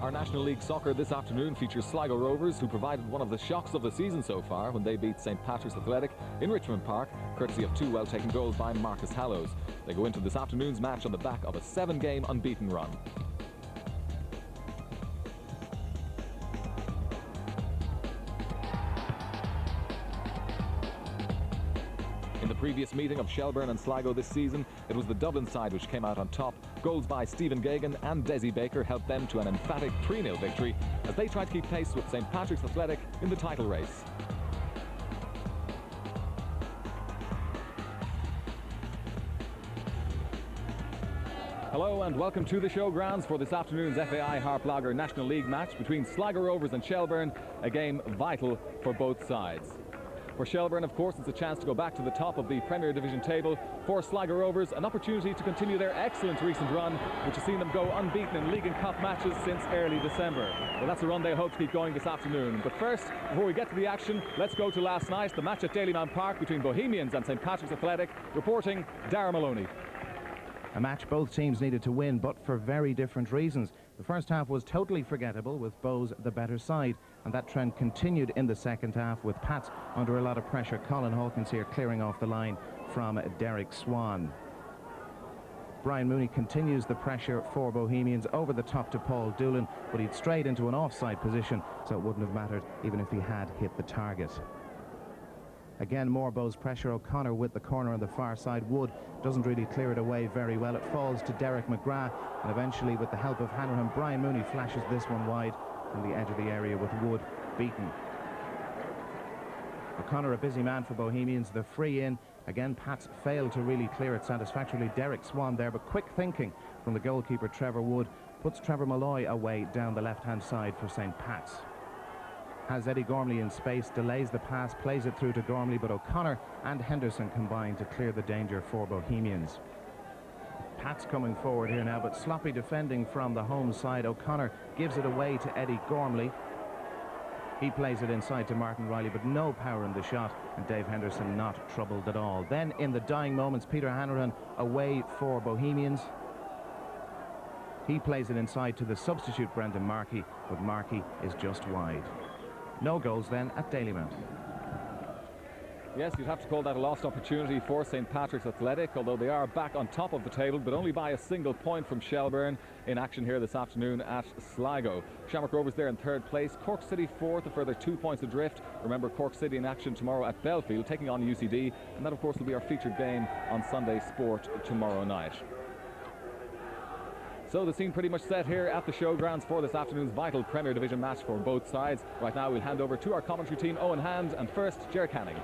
Our National League Soccer this afternoon features Sligo Rovers, who provided one of the shocks of the season so far when they beat St Patrick's Athletic in Richmond Park, courtesy of two well-taken goals by Marcus Hallows. They go into this afternoon's match on the back of a 7-game unbeaten run. In the previous meeting of Shelbourne and Sligo this season, it was the Dublin side which came out on top. Goals by Stephen Gagan and Desi Baker helped them to an emphatic 3-0 victory as they tried to keep pace with St Patrick's Athletic in the title race. Hello and welcome to the Showgrounds for this afternoon's FAI Harp Lager National League match between Sligo Rovers and Shelbourne, a game vital for both sides. For Shelbourne, of course, it's a chance to go back to the top of the Premier Division table. For Sligo Rovers, an opportunity to continue their excellent recent run, which has seen them go unbeaten in League and Cup matches since early December. Well, that's a run they hope to keep going this afternoon. But first, before we get to the action, let's go to last night, the match at Dalymount Park between Bohemians and St Patrick's Athletic. Reporting, Darragh Maloney. A match both teams needed to win, but for very different reasons. The first half was totally forgettable, with Bohs the better side, and that trend continued in the second half with Pats under a lot of pressure. Colin Hawkins here clearing off the line from Derek Swan. Brian Mooney continues the pressure for Bohemians over the top to Paul Doolan, but he'd strayed into an offside position, so it wouldn't have mattered even if he had hit the target. Again, more Bohs pressure. O'Connor with the corner on the far side. Wood doesn't really clear it away very well. It falls to Derek McGrath, and eventually, with the help of Hanrahan, Brian Mooney flashes this one wide from the edge of the area with Wood beaten. O'Connor a busy man for Bohemians. The free in. Again, Pats failed to really clear it satisfactorily. Derek Swan there, but quick thinking from the goalkeeper Trevor Wood puts Trevor Malloy away down the left-hand side for St Pat's. Has Eddie Gormley in space, delays the pass, plays it through to Gormley, but O'Connor and Henderson combine to clear the danger for Bohemians. Pat's coming forward here now, but sloppy defending from the home side. O'Connor gives it away to Eddie Gormley. He plays it inside to Martin Riley, but no power in the shot, and Dave Henderson not troubled at all. Then in the dying moments, Peter Hanrahan away for Bohemians. He plays it inside to the substitute Brendan Markey, but Markey is just wide. No goals then at Dalymount. Yes, you'd have to call that a lost opportunity for St Patrick's Athletic, although they are back on top of the table, but only by a single point from Shelbourne in action here this afternoon at Sligo. Shamrock Rovers there in third place, Cork City fourth, a further 2 points adrift. Remember, Cork City in action tomorrow at Belfield, taking on UCD, and that of course will be our featured game on Sunday Sport tomorrow night. So the scene pretty much set here at the Showgrounds for this afternoon's vital Premier Division match for both sides. Right now we'll hand over to our commentary team, Owen Hand, and first, Ger Canning.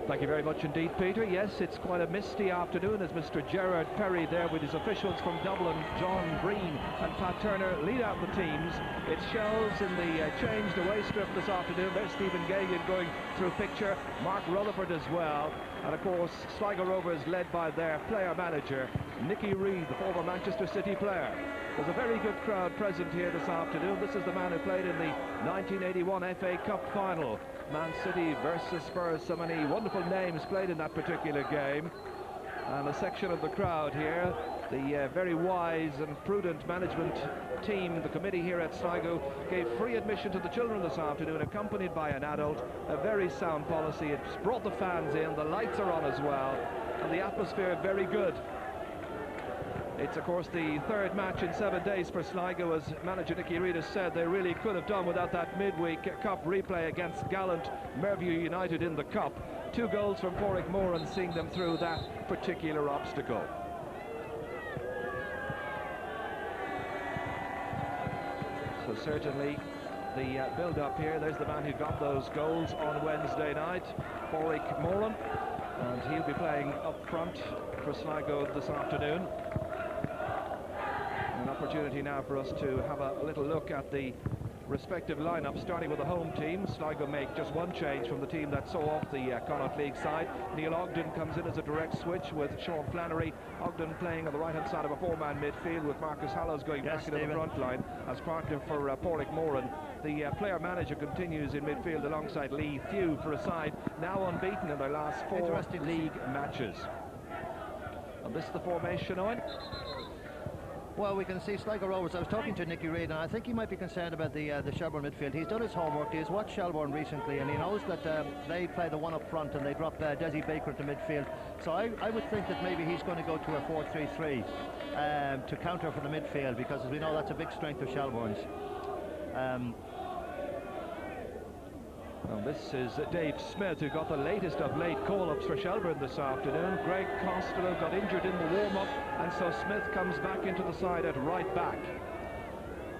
Thank you very much indeed, Peter. Yes, it's quite a misty afternoon as Mr. Gerard Perry there with his officials from Dublin, John Breen and Pat Turner, lead out the teams. It's Shells in the changed away strip this afternoon. There's Stephen Gagan going through picture, Mark Rutherford as well. And of course, Sligo Rovers led by their player manager, Nicky Reid, the former Manchester City player. There's a very good crowd present here this afternoon. This is the man who played in the 1981 FA Cup final. Man City versus Spurs. So many wonderful names played in that particular game. And a section of the crowd here, the very wise and prudent management team, the committee here at Sligo, gave free admission to the children this afternoon, accompanied by an adult. A very sound policy. It's brought the fans in, the lights are on as well, and the atmosphere very good. It's, of course, the third match in 7 days for Sligo. As manager Nicky Reid has said, they really could have done without that midweek cup replay against gallant Merview United in the cup. 2 goals from Porrick Moran seeing them through that particular obstacle. So certainly the build-up here, there's the man who got those goals on Wednesday night, Porrick Moran, and he'll be playing up front for Sligo this afternoon. An opportunity now for us to have a little look at the respective lineup, starting with the home team. Sligo make just one change from the team that saw off the Connacht League side. Neil Ogden comes in as a direct switch with Sean Flannery. Ogden playing on the right-hand side of a 4-man midfield with Marcus Hallows going back into the front line as partner for Porrick Moran. The player manager continues in midfield alongside Lee Few for a side now unbeaten in their last 4 league matches. And this is the formation, Owen. Well, we can see Sligo Rovers. I was talking to Nicky Reid, and I think he might be concerned about the Shelbourne midfield. He's done his homework. He's watched Shelbourne recently, and he knows that they play the one up front and they drop Desi Baker into midfield. So I would think that maybe he's going to go to a 4-3-3 to counter for the midfield, because as we know, that's a big strength of Shelbourne's. Well, this is Dave Smith, who got the latest of late call-ups for Shelbourne this afternoon. Greg Costello got injured in the warm-up, and so Smith comes back into the side at right back.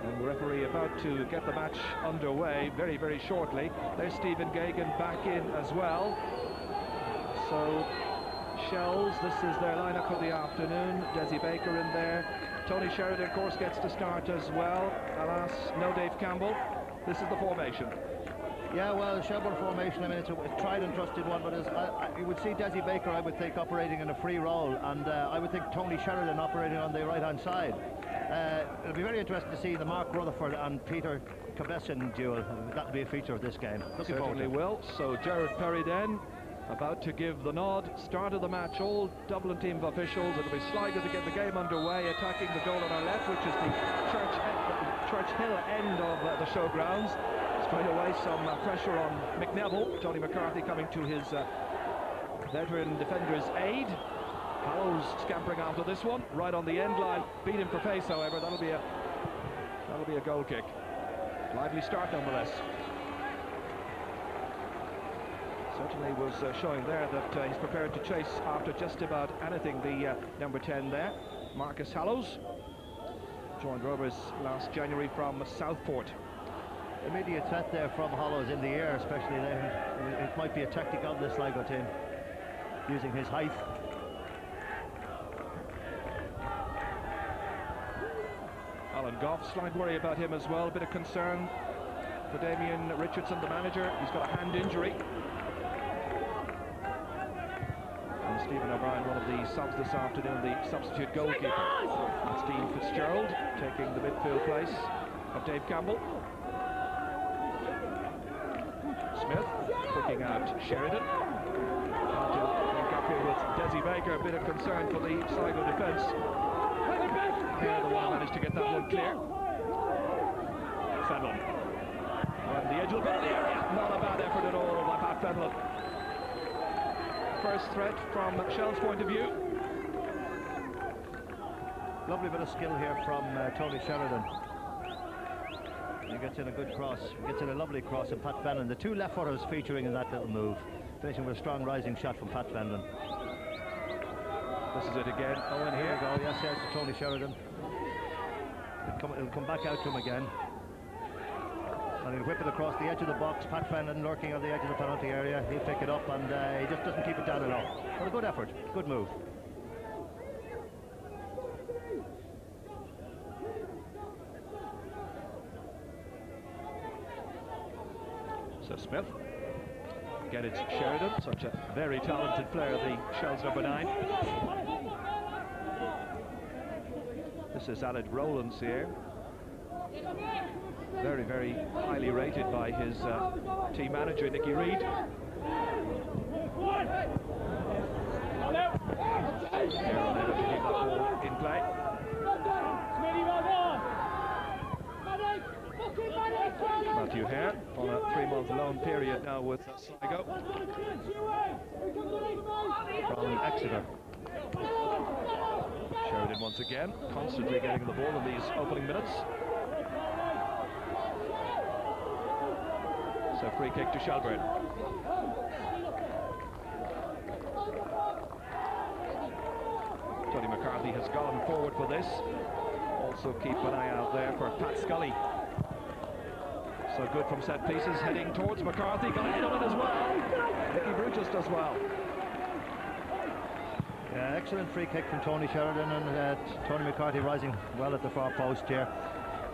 And the referee about to get the match underway very, very shortly. There's Stephen Gagan back in as well. So, Shells, this is their lineup for the afternoon. Desi Baker in there. Tony Sheridan, of course, gets to start as well. Alas, no Dave Campbell. This is the formation. Yeah, well, Shelbourne formation, I mean, it's a tried and trusted one, but you would see Desi Baker, I would think, operating in a free role, and I would think Tony Sheridan operating on the right-hand side. It'll be very interesting to see the Mark Rutherford and Peter Cabessin duel. That'll be a feature of this game. Looking forward to it. Certainly will. So Gerard Perry then, about to give the nod. Start of the match, all Dublin team of officials. It'll be Sligo to get the game underway, attacking the goal on our left, which is the Church Hill end of the Showgrounds. Straight away, some pressure on McNeville. Tony McCarthy coming to his veteran defender's aid. Hallows scampering after this one, right on the end line. Beat him for pace, however. That'll be a goal kick. Lively start nonetheless. Certainly was showing there that he's prepared to chase after just about anything. The number 10 there, Marcus Hallows, joined Rovers last January from Southport. Immediate threat there from Hollows in the air, especially there. It might be a tactic of the Sligo team, using his height. Alan Goff, slight worry about him as well. A bit of concern for Damien Richardson, the manager. He's got a hand injury. And Stephen O'Brien, one of the subs this afternoon, the substitute goalkeeper. That's Dean Fitzgerald taking the midfield place of Dave Campbell. Smith picking out Sheridan. Hard to link up here with Desi Baker. A bit of concern for the Sligo defence. Here the one managed to get that one clear. Fenlon. On the edge of the area. Not a bad effort at all by Pat Fenlon. First threat from Shell's point of view. Lovely bit of skill here from Tony Sheridan. He gets in a good cross. He gets in a lovely cross, and Pat Fenlon. The two left footers featuring in that little move, finishing with a strong rising shot from Pat Fenlon. This is it again. Owen Here here. we go. Yes, yes, to Tony Sheridan. It'll come back out to him again. And he'll whip it across the edge of the box. Pat Fenlon lurking on the edge of the penalty area. He'll pick it up, and he just doesn't keep it down enough. But a good effort. Good move. So Smith. Again, it's Sheridan, such a very talented player, the Shells number 9. This is Aled Rowlands here. Very, very highly rated by his team manager, Nicky Reid. Here unable to keep that ball in play. Matthew Hare on a 3-month loan period now with Sligo From Exeter. Sheridan once again, constantly getting the ball in these opening minutes. So free kick to Shelbourne. Tony McCarthy has gone forward for this. Also keep an eye out there for Pat Scully. So good from set pieces, heading towards McCarthy, got a hit on it as well. Nicky Brutus does well. Yeah, excellent free kick from Tony Sheridan, and Tony McCarthy rising well at the far post here.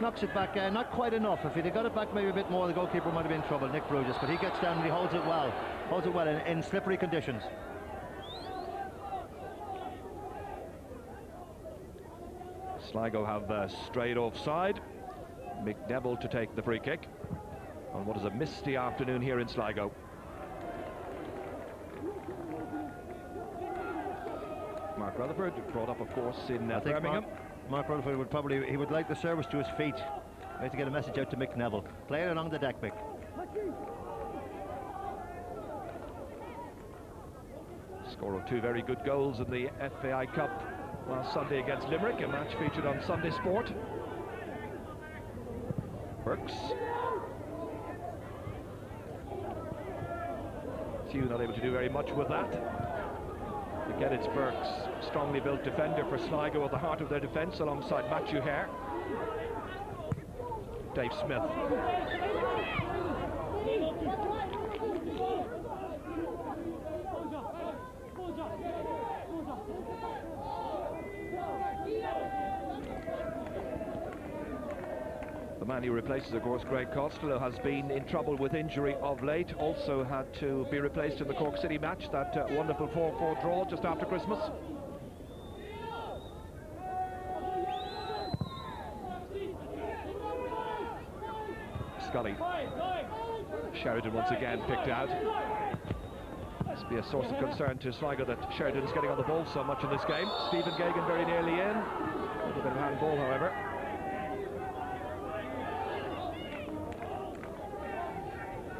Knocks it back, not quite enough. If he'd have got it back maybe a bit more, the goalkeeper might have been in trouble, Nick Brutus, but he gets down and he holds it well. Holds it well in slippery conditions. Sligo have strayed offside. McNeville to take the free kick on what is a misty afternoon here in Sligo. Mark Rutherford, brought up of course in Birmingham. Mark Rutherford would like the service to his feet. We have to get a message out to Mick Neville. Play it along the deck, Mick. Score of 2 very good goals in the FAI Cup last Sunday against Limerick, a match featured on Sunday Sport. Burks. Tew not able to do very much with that. Again, it's Burks, strongly built defender for Sligo at the heart of their defence alongside Matthew Hare. Dave Smith. The man who replaces, of course, Greg Costello, has been in trouble with injury of late. Also had to be replaced in the Cork City match, that wonderful 4-4 draw just after Christmas. Scully. Sheridan once again picked out. Must be a source of concern to Sligo that Sheridan's getting on the ball so much in this game. Stephen Gagan very nearly in. A little bit of handball, however.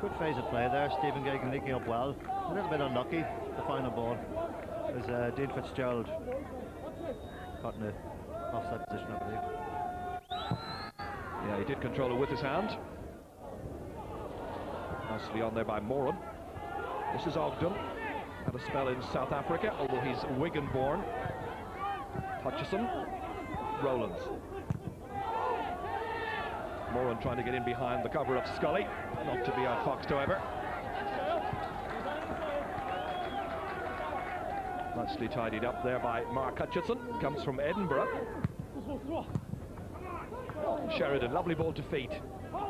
Good phase of play there. Stephen Gagan linking up well. A little bit unlucky, the final ball. As Dean Fitzgerald caught in an offside position, I believe. Yeah, he did control it with his hand. Nicely on there by Moran. This is Ogden. Had a spell in South Africa, although he's Wigan born. Hutchison. Rowlands. Moran trying to get in behind the cover of Scully. Not to be outfoxed, however. Nicely tidied up there by Mark Hutchison. Comes from Edinburgh. Sheridan, lovely ball to feet.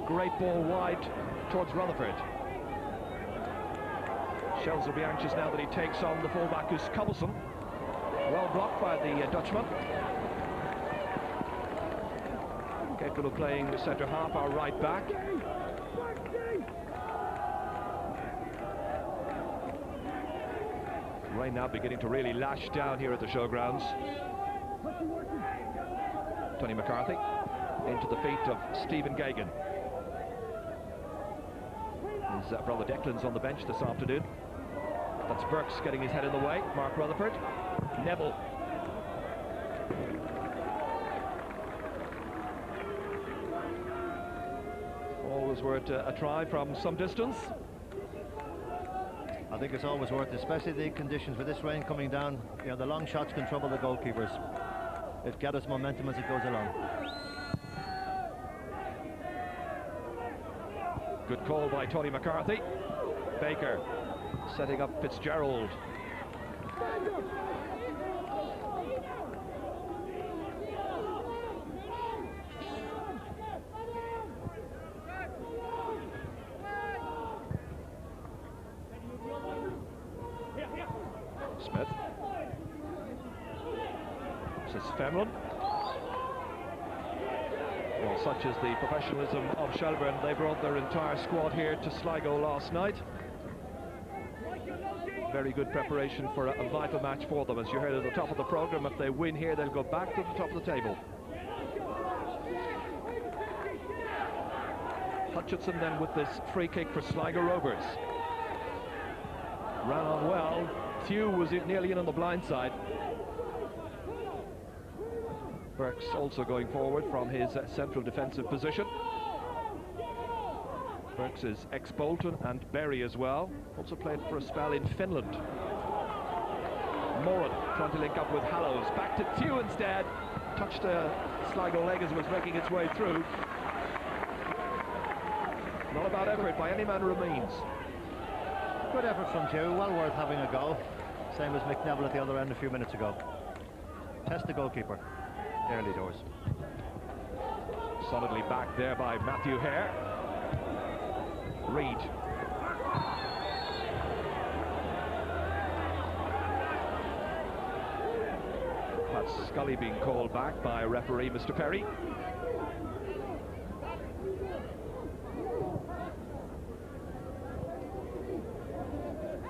Great ball wide towards Rutherford. Shells will be anxious now that he takes on the fullback, who's Cobbleson. Well blocked by the Dutchman. Capable of playing the centre half, our right back. Rain now beginning to really lash down here at the Showgrounds. Tony McCarthy into the feet of Stephen Gagan. His brother Declan's on the bench this afternoon. That's Burks getting his head in the way. Mark Rutherford. Neville. Always worth a try from some distance. I think it's always worth it, especially the conditions with this rain coming down. You know, the long shots can trouble the goalkeepers. It gathers momentum as it goes along. Good call by Tony McCarthy. Baker setting up Fitzgerald. Smith. This is Femlin. Well, such is the professionalism of Shelbourne. They brought their entire squad here to Sligo last night. Very good preparation for a vital match for them. As you heard at the top of the programme, if they win here, they'll go back to the top of the table. Hutchinson then with this free kick for Sligo Rovers. Ran on well. Tew was nearly in on the blind side. Burks also going forward from his central defensive position. Burks is ex-Bolton and Berry as well. Also played for a spell in Finland. Moran trying to link up with Hallows. Back to Tew instead. Touched a Sligo leg as it was making its way through. Not a bad effort by any man remains. Good effort from Tew, well worth having a go. Same as Mick Neville at the other end a few minutes ago. Test the goalkeeper, early doors. Solidly back there by Matthew Hare. Reid. That's Scully being called back by referee Mr. Perry.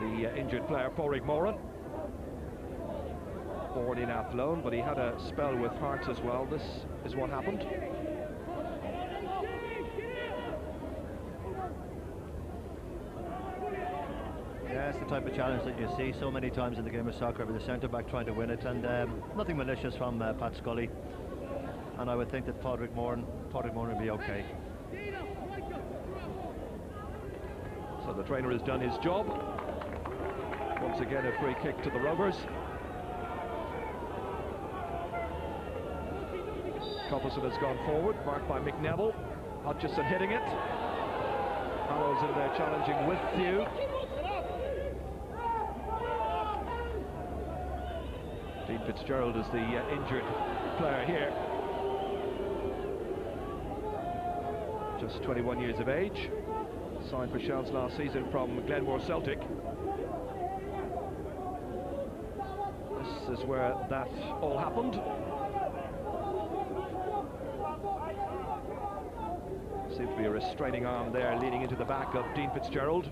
The injured player, Pádraig Moran. born in Athlone, but he had a spell with Hearts as well. This is what happened. Yeah, it's the type of challenge that you see so many times in the game of soccer with the centre-back trying to win it, and nothing malicious from Pat Scully. And I would think that Padraig Moran would be okay. So the trainer has done his job. Once again, a free kick to the Rovers. Copperson has gone forward, marked by McNeville. Hutchison hitting it. Hallows in there challenging with Thew. Dean Fitzgerald is the injured player here. Just 21 years of age. Signed for Shells last season from Glenmore Celtic. This is where that all happened. Seems to be a restraining arm there leading into the back of Dean Fitzgerald.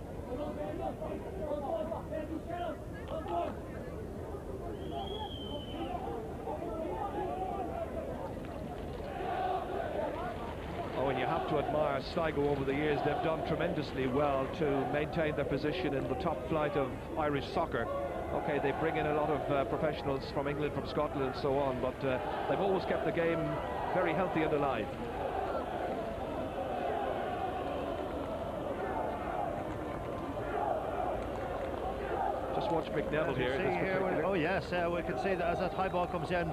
Oh, and you have to admire Sligo over the years. They've done tremendously well to maintain their position in the top flight of Irish soccer. Okay, they bring in a lot of professionals from England, from Scotland and so on, but they've always kept the game very healthy and alive. Just watch McNeville here. Oh yes, we can see that as that high ball comes in,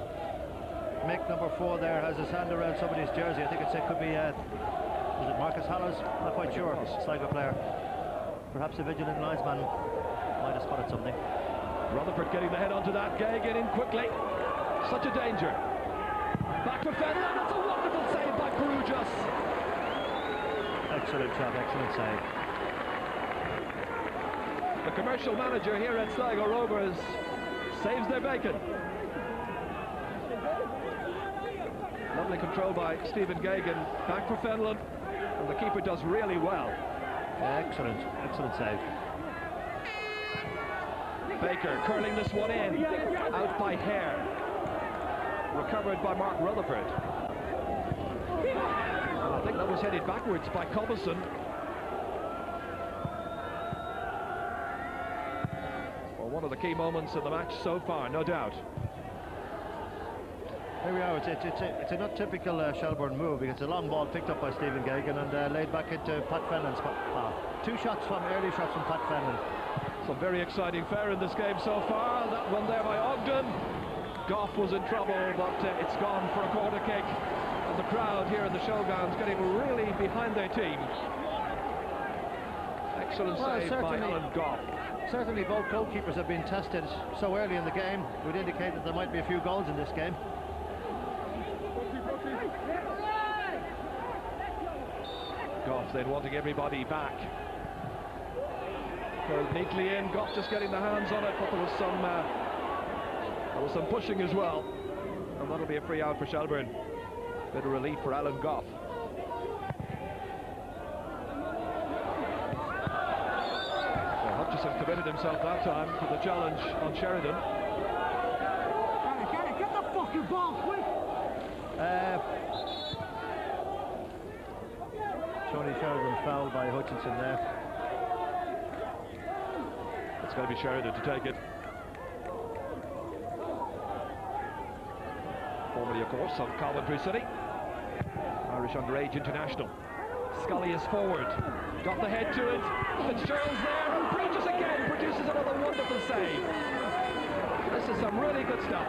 Mick, number 4 there, has his hand around somebody's jersey. I think it could be, was it Marcus Hallows? Not quite sure. Sligo player. Perhaps a vigilant linesman might have spotted something. Rutherford getting the head onto that. Gagan in quickly. Such a danger. Back for Fenlon. That's a wonderful save by Perugias. Excellent shot, excellent save. The commercial manager here at Sligo Rovers saves their bacon. Lovely control by Stephen Gagan. Back for Fenlon. And the keeper does really well. Excellent, excellent save. Baker curling this one in. Out by Hare. Recovered by Mark Rutherford. And I think that was headed backwards by Cobblestone. Well, one of the key moments in the match so far, no doubt. Here we are. It's a not typical Shelbourne move, because it's a long ball picked up by Stephen Gagan and laid back into Pat Fenlon's path. Early shots from Pat Fenlon. Some very exciting fare in this game so far. That one there by Ogden. Goff was in trouble, but it's gone for a corner kick. And the crowd here in the Showgrounds getting really behind their team. Excellent save by Alan Goff. Certainly both goalkeepers have been tested so early in the game. Would indicate that there might be a few goals in this game. Goff then wanting everybody back. Curled neatly in, Goff just getting the hands on it, but there was some pushing as well. And that'll be a free out for Shelbourne. Bit of relief for Alan Goff. Well, Hutchison committed himself that time for the challenge on Sheridan. Get the fucking ball quick! Tony Sheridan fouled by Hutchinson there. It's going to be Sheridan to take it. Formerly, of course, of Coventry City. Irish underage international. Scully is forward. Got the head to it. Fitzgerald's there and Bridges again produces another wonderful save. This is some really good stuff.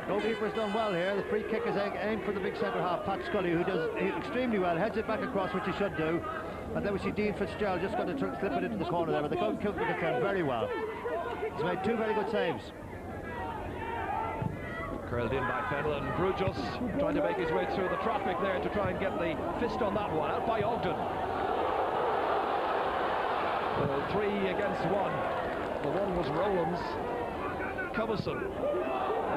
Goalkeeper's done well here. The free kick is aimed for the big centre half, Pat Scully, who does extremely well. Heads it back across, which he should do. And then we see Dean Fitzgerald just got to slip it into the corner there, but the goalkeeper defended very well. He's made 2 very good saves. Curled in by Fenlon. Brujos trying to make his way through the traffic there to try and get the fist on that one. Out by Ogden. 3 against 1. The one was Rowlands. Covison.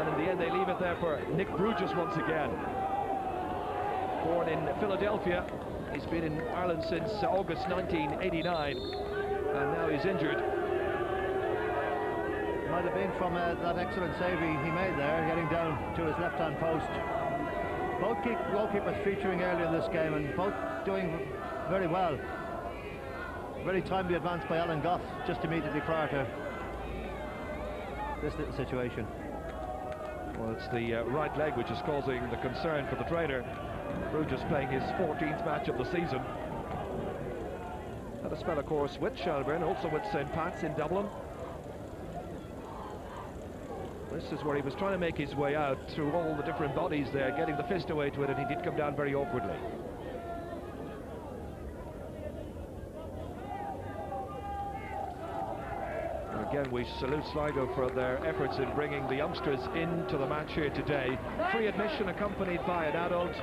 And in the end they leave it there for Nick Brujos once again. Born in Philadelphia. He's been in Ireland since August 1989. And now he's injured. Might have been from that excellent save he made there, getting down to his left-hand post. Both goalkeepers featuring early in this game and both doing very well. Very timely advance by Alan Goff just immediately prior to this little situation. Well, it's the right leg which is causing the concern for the trainer. Bruges playing his 14th match of the season. Had a spell, of course, with Shelbourne, also with St. Pat's in Dublin. This is where he was trying to make his way out through all the different bodies there, getting the fist away to it, and he did come down very awkwardly. And again, we salute Sligo for their efforts in bringing the youngsters into the match here today. Free admission accompanied by an adult,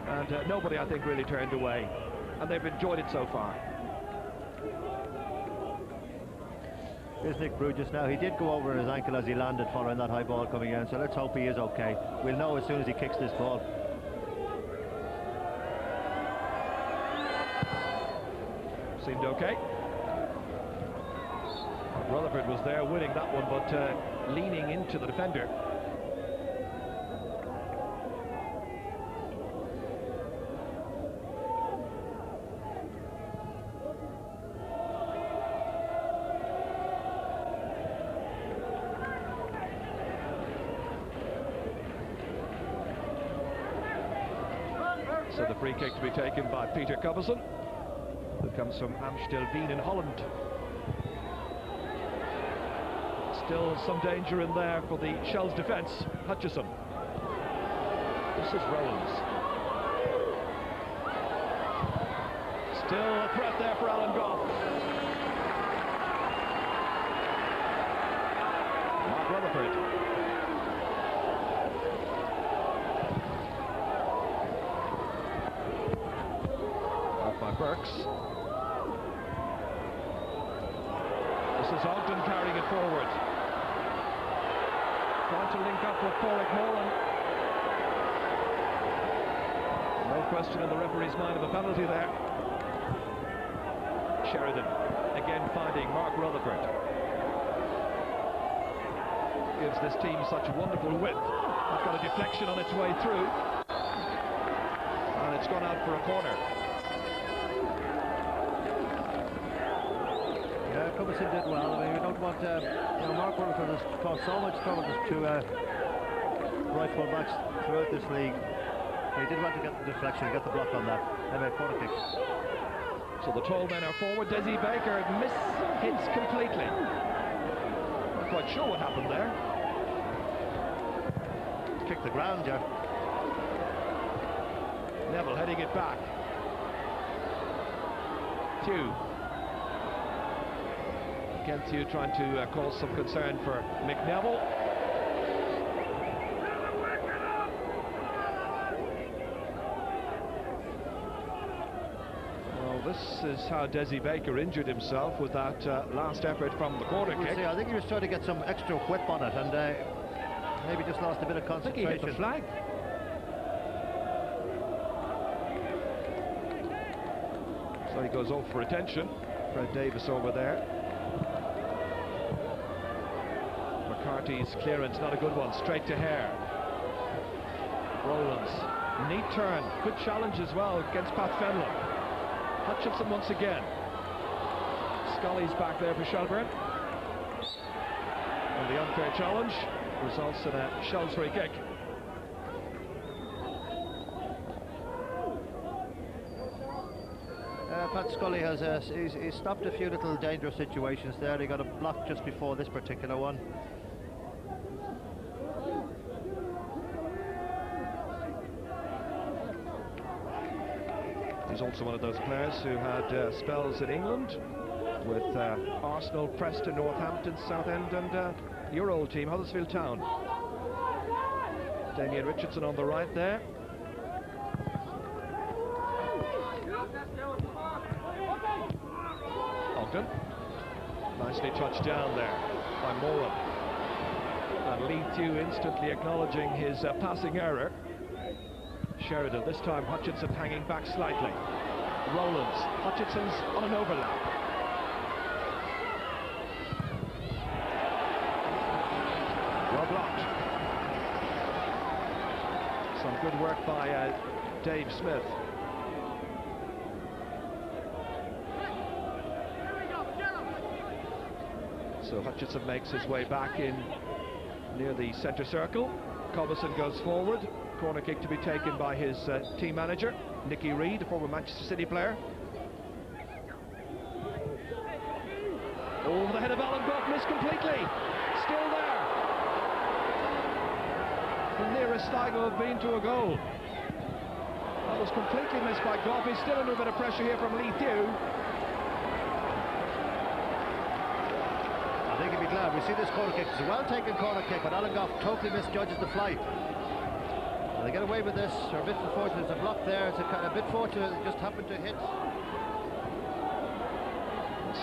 and nobody, I think, really turned away. And they've enjoyed it so far. Here's Nick Bruges now. He did go over his ankle as he landed following that high ball coming in, so let's hope he is okay. We'll know as soon as he kicks this ball. Seemed okay. Rutherford was there winning that one, but leaning into the defender. So the free kick to be taken by Peter Covison, who comes from Amstelveen in Holland. Still some danger in there for the Shells defence. Hutchison. This is Rowlands. Still a threat there for Alan Goff. Mark Rutherford. By Burks. This is Ogden carrying it forward. Trying to link up with Porrick Moran. No question in the referee's mind of a penalty there. Sheridan again finding Mark Rutherford. Gives this team such wonderful width. It's got a deflection on its way through. And it's gone out for a corner. Covison did well. I mean, we don't want, Mark Rutherford has caused so much trouble to right full backs throughout this league. He did want to get the deflection, get the block on that. Anyway, corner kick. So the tall men are forward. Desi Baker hits completely. Not quite sure what happened there. Kick the ground, Jeff. Neville heading it back. Tew. Kenthew trying to cause some concern for McNeville. Well, this is how Desi Baker injured himself with that last effort from the corner kick. I think he was trying to get some extra whip on it and maybe just lost a bit of concentration. I think he hit the flag. So he goes off for attention. Fred Davis over there. McCarthy's clearance, not a good one, straight to Hare. Rowlands, neat turn, good challenge as well against Pat Fenlon. Hutchinson once again. Scully's back there for Shelbourne. And the unfair challenge results in a Shells free kick. Pat Scully has he's stopped a few little dangerous situations there. He got a block just before this particular one. He's also one of those players who had spells in England with Arsenal, Preston, Northampton, Southend and your old team, Huddersfield Town. Damien Richardson on the right there. Ogden. Nicely touched down there by Moran. And Lee Tew instantly acknowledging his passing error. Sheridan, this time Hutchinson hanging back slightly. Rowlands, Hutchinson's on an overlap. work by Dave Smith. So Hutchinson makes his way back in near the centre circle. Cobbison goes forward. Corner kick to be taken by his team manager, Nicky Reid, a former Manchester City player. Over the head of Alan Goff, missed completely. Still there. The nearest Sligo have been to a goal. That was completely missed by Goff. He's still under a bit of pressure here from Lee Thew. I think he'd be glad. We see this corner kick. It's a well-taken corner kick, but Alan Goff totally misjudges the flight. And they get away with this. They're a bit unfortunate. There's a block there. It's a kind of bit fortunate. It just happened to hit.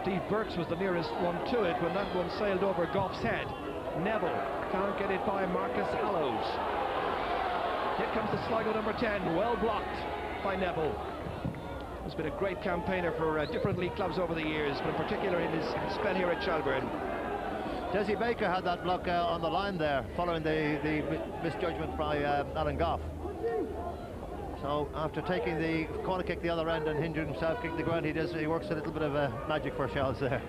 Steve Burks was the nearest one to it when that one sailed over Goff's head. Neville can't get it by Marcus Hallows. Here comes the Sligo number 10, well blocked by Neville. He's been a great campaigner for different league clubs over the years, but in particular in his spell here at Shelbourne. Desi Baker had that block on the line there, following the misjudgment by Alan Goff. So after taking the corner kick the other end and hindering himself, kicking the ground, he works a little bit of magic for Shells there.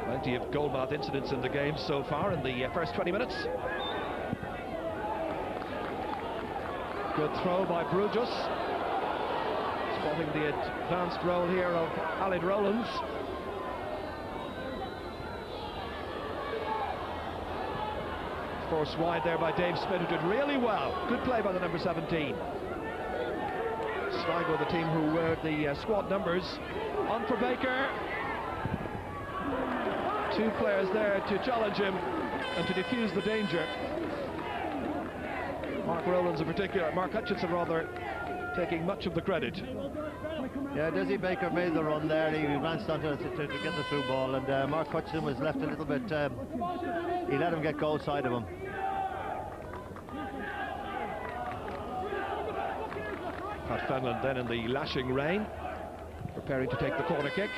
Plenty of goalmouth incidents in the game so far in the first 20 minutes. Good throw by Brugus. Spotting the advanced role here of Alid Rowlands. Forced wide there by Dave Smith, who did really well. Good play by the number 17. Sligo, the team who wear the squad numbers. On for Baker. Two players there to challenge him and to defuse the danger. Mark Rowlands in particular, Mark Hutchinson rather, taking much of the credit. Yeah, Desi Baker made the run there. He advanced on to get the through ball, and Mark Hutchinson was left a little bit. He let him get goal side of him. Pat Fenlon then in the lashing rain, preparing to take the corner kick.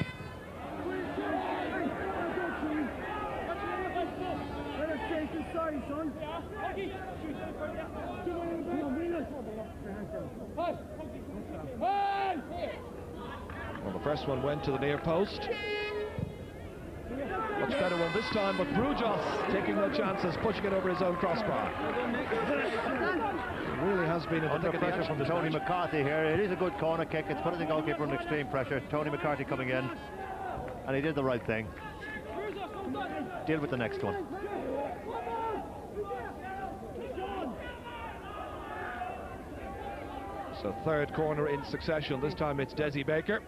Well, the first one went to the near post. Much better one this time, but Brugus taking no chances, pushing it over his own crossbar. It really has been under pressure from Tony McCarthy here. It is a good corner kick. It's putting the goalkeeper under extreme pressure. Tony McCarthy coming in, and he did the right thing. Deal with the next one. So third corner in succession. This time it's Desi Baker.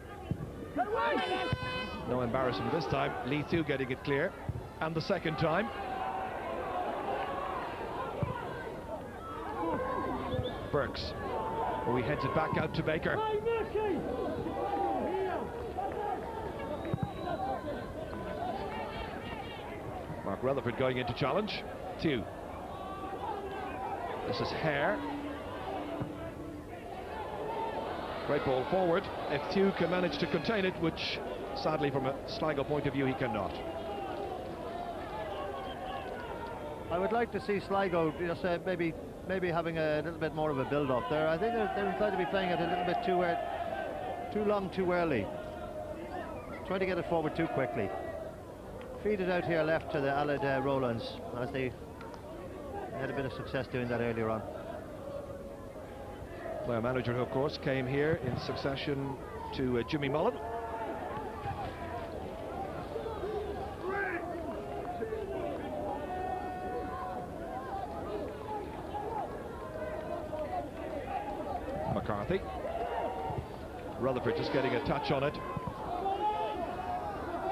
No embarrassment this time. Lee Thew getting it clear. And the second time. Burks. Oh, he heads it back out to Baker. Mark Rutherford going into challenge. Thew. This is Hare. Great ball forward. If Thew can manage to contain it, which sadly from a Sligo point of view he cannot. I would like to see Sligo just maybe having a little bit more of a build-up there. I think they're inclined to be playing it a little bit too long, too early. Trying to get it forward too quickly. Feed it out here left to the Alid Rowlands, as they had a bit of success doing that earlier on. Player manager who of course came here in succession to Jimmy Mullen. McCarthy. Rutherford just getting a touch on it.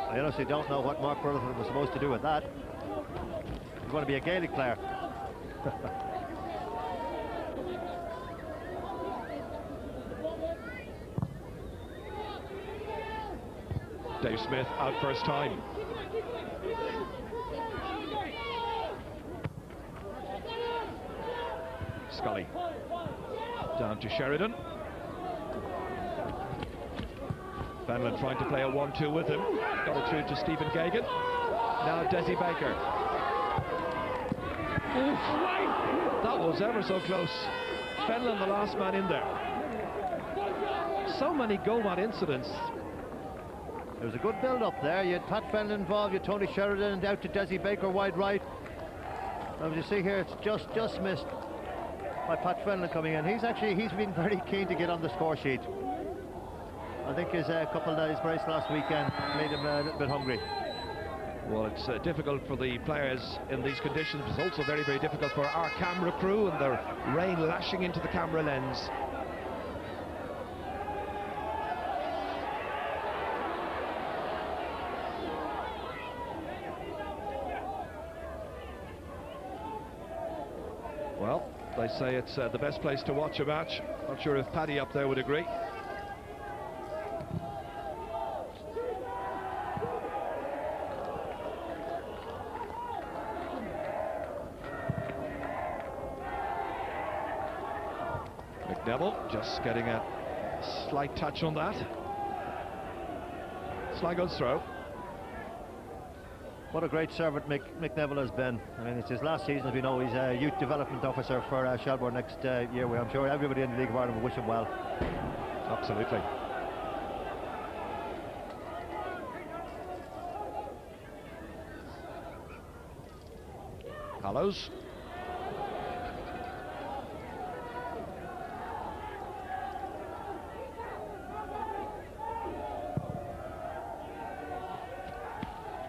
I honestly don't know what Mark Rutherford was supposed to do with that. He's going to be a Gaelic player. Dave Smith out first time. Scully down to Sheridan. Fenlon trying to play a 1-2 with him. Got it through to Stephen Gagan. Now Desi Baker. Oof. That was ever so close. Fenlon, the last man in there. So many go-on incidents. There was a good build-up there. You had Pat Fenlon involved, you had Tony Sheridan, and out to Desi Baker wide right. And as you see here, it's just missed by Pat Fenlon coming in. He's been very keen to get on the score sheet. I think his couple of his brace last weekend made him a little bit hungry. Well, it's difficult for the players in these conditions. It's also very, very difficult for our camera crew, and the rain lashing into the camera lens. Well, they say it's the best place to watch a match. Not sure if Paddy up there would agree. McNeville just getting a slight touch on that. Sligo's throw. What a great servant McNeville has been. I mean, it's his last season, as we know. He's a youth development officer for Shelbourne next year. I'm sure everybody in the League of Ireland will wish him well. Absolutely. Hallows.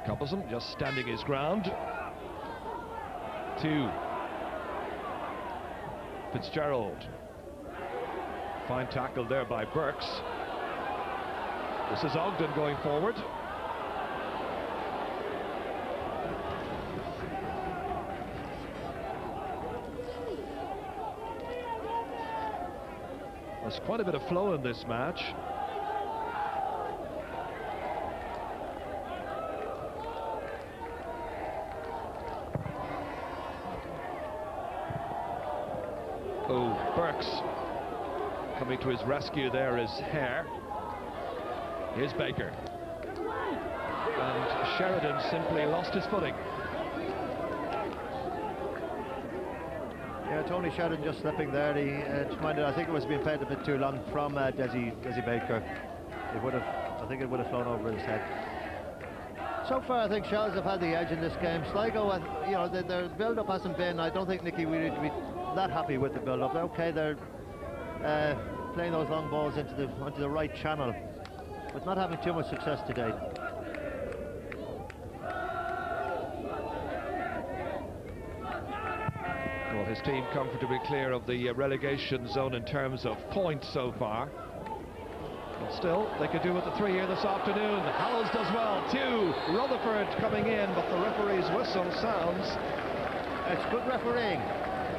Coupleson just standing his ground. 2. Fitzgerald. Fine tackle there by Burks. This is Ogden going forward. There's quite a bit of flow in this match. Oh, Burks coming to his rescue there is Hare. Here's Baker. And Sheridan simply lost his footing. Yeah, Tony Sheridan just slipping there. I think it was being played a bit too long from Desi Baker. I think it would have flown over his head. So far, I think Shells have had the edge in this game. Sligo, their build-up hasn't been. I don't think Nicky would be that happy with the build-up. Okay, they're playing those long balls onto the right channel, but not having too much success today. Well, his team comfortably clear of the relegation zone in terms of points so far. But still, they could do with the 3 here this afternoon. Hallows does well, 2. Rutherford coming in, but the referee's whistle sounds. It's good refereeing.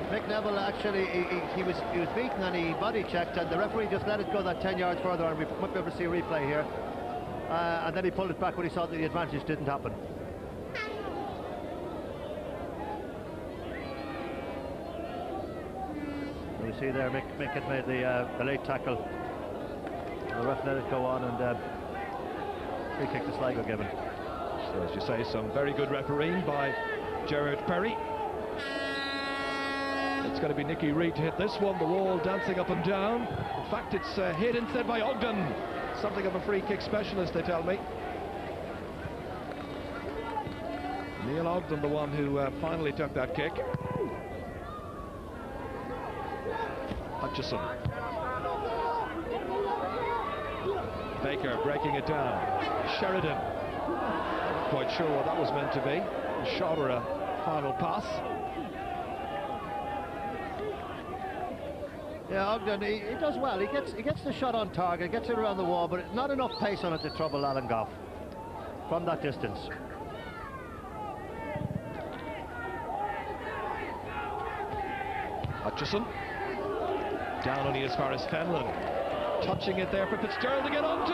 McNeville actually, he was beaten and he body checked, and the referee just let it go that 10 yards further, and we might be able to see a replay here. And then he pulled it back when he saw that the advantage didn't happen. You see there, Mick had made the late tackle. The ref let it go on, and free kick to Sligo given. So as you say, some very good refereeing by Gerard Perry. It's going to be Nicky Reid to hit this one. The wall dancing up and down. In fact, it's hit instead by Ogden. Something of a free kick specialist, they tell me. Neil Ogden, the one who finally took that kick. Hutchison. Baker breaking it down. Sheridan. Not quite sure what that was meant to be. Shot or a final pass. Yeah, Ogden, he does well. He gets the shot on target, gets it around the wall, but not enough pace on it to trouble Alan Goff from that distance. Hutchison. Down only as far as Fenlon. Touching it there for Fitzgerald to get onto.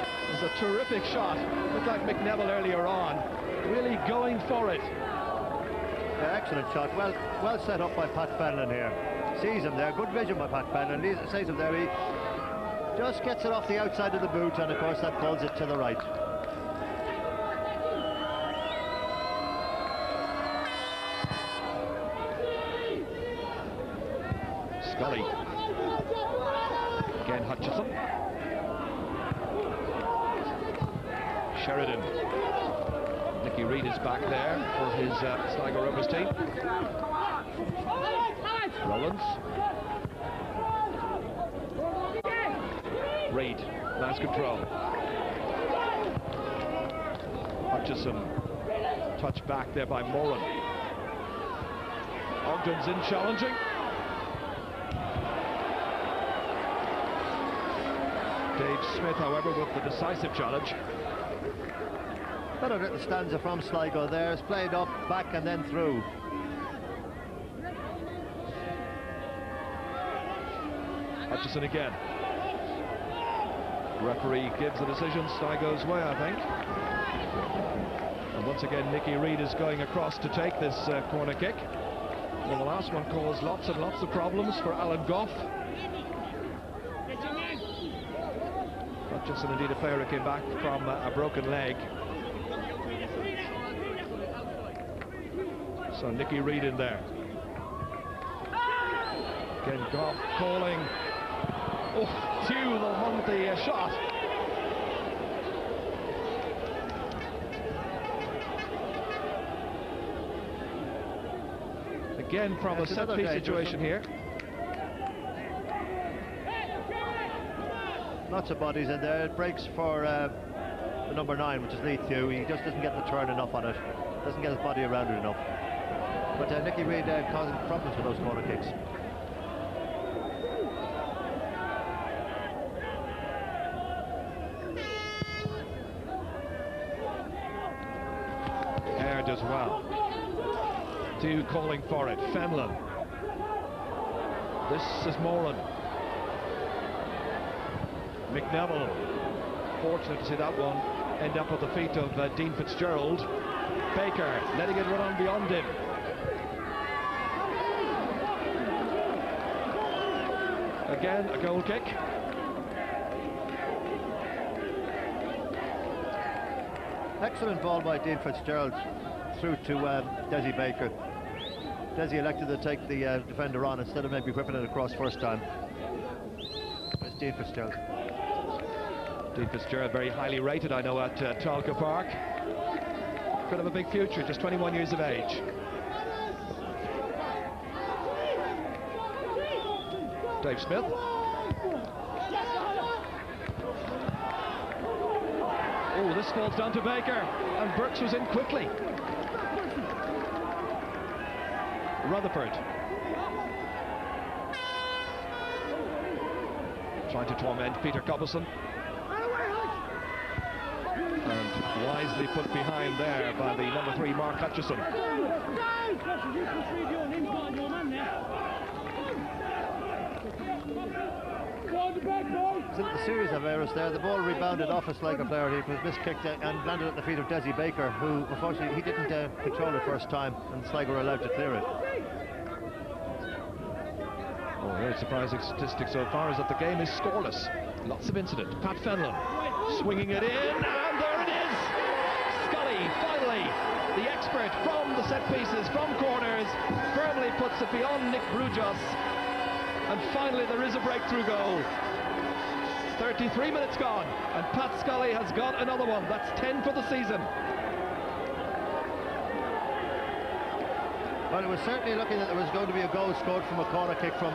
It was a terrific shot. Looked like McNeville earlier on. Really going for it. Yeah, excellent shot. Well set up by Pat Fenlon here. Sees him there. Good vision by Pat Fenlon. Sees him there. He just gets it off the outside of the boot, and of course that pulls it to the right. Scully. Again Hutchison. Sheridan. Nicky Reid is back there for his Sligo Rovers team. Rollins. Reid, man's control. Hutchison, touch back there by Moran. Ogden's in challenging. Dave Smith, however, with the decisive challenge. Better little stanza from Sligo there. It's played up, back and then through. Hutchison again. Referee gives the decision Sligo's way, I think. And once again, Nicky Reid is going across to take this corner kick. Well, the last one caused lots and lots of problems for Alan Goff. Hutchison, indeed, a player who came back from a broken leg. So Nicky Reid in there. Again, Goff calling. Oh, Hugh, the shot. Again, from a set-piece situation here. Lots of bodies in there. It breaks for the number 9, which is Lee Thew. He just doesn't get the turn enough on it. Doesn't get his body around it enough. But Nicky Reid causing problems with those corner kicks. Aired as well. Thew calling for it. Fenlon. This is Moran. McNeville. Fortunate to see that one end up at the feet of Dean Fitzgerald. Baker letting it run on beyond him. Again, a goal kick. Excellent ball by Dean Fitzgerald through to Desi Baker. Desi elected to take the defender on instead of maybe whipping it across first time. It's Dean Fitzgerald. Dean Fitzgerald, very highly rated, I know, at Talca Park. Could have a big future, just 21 years of age. Dave Smith. Oh, this falls down to Baker, and Burks was in quickly. Rutherford. Trying to torment Peter Cobbleson. And wisely put behind there by the number 3, Mark Hutchison. A series of errors there. The ball rebounded off a Sligo player. He was miskicked and landed at the feet of Desi Baker, who unfortunately he didn't control it first time, and Sligo were allowed to clear it. Oh, very surprising statistic so far is that the game is scoreless. Lots of incident. Pat Fenlon swinging it in, and there it is! Scully, finally, the expert from the set pieces, from corners, firmly puts it beyond Nick Brujos, and finally there is a breakthrough goal. 33 minutes gone, and Pat Scully has got another one. That's 10 for the season. Well, it was certainly looking that there was going to be a goal scored from a corner kick from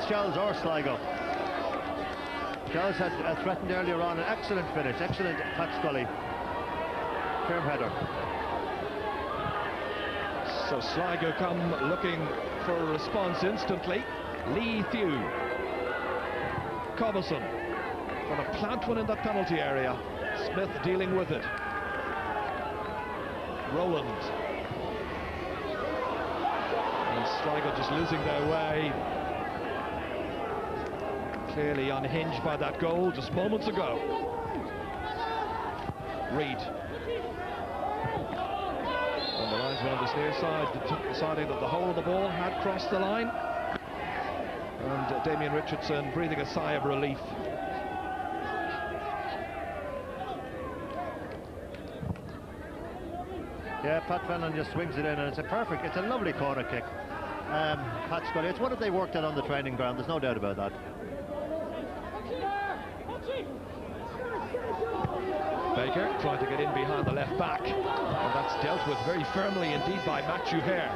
Shells or Sligo. Shells had threatened earlier on an excellent finish, excellent Pat Scully. Firm header. So Sligo come looking for a response instantly. Lee Thew. Cobbleson going to plant one in that penalty area. Smith dealing with it. Rowland. And Sligo just losing their way. Clearly unhinged by that goal just moments ago. Reid. And the linesman on this near side deciding that the whole of the ball had crossed the line. And Damien Richardson breathing a sigh of relief. Yeah, Pat Fenlon just swings it in, and it's a lovely corner kick. Pat Scully. It's what have they worked at on the training ground, there's no doubt about that. Baker trying to get in behind the left back, and that's dealt with very firmly indeed by Matthew Hare.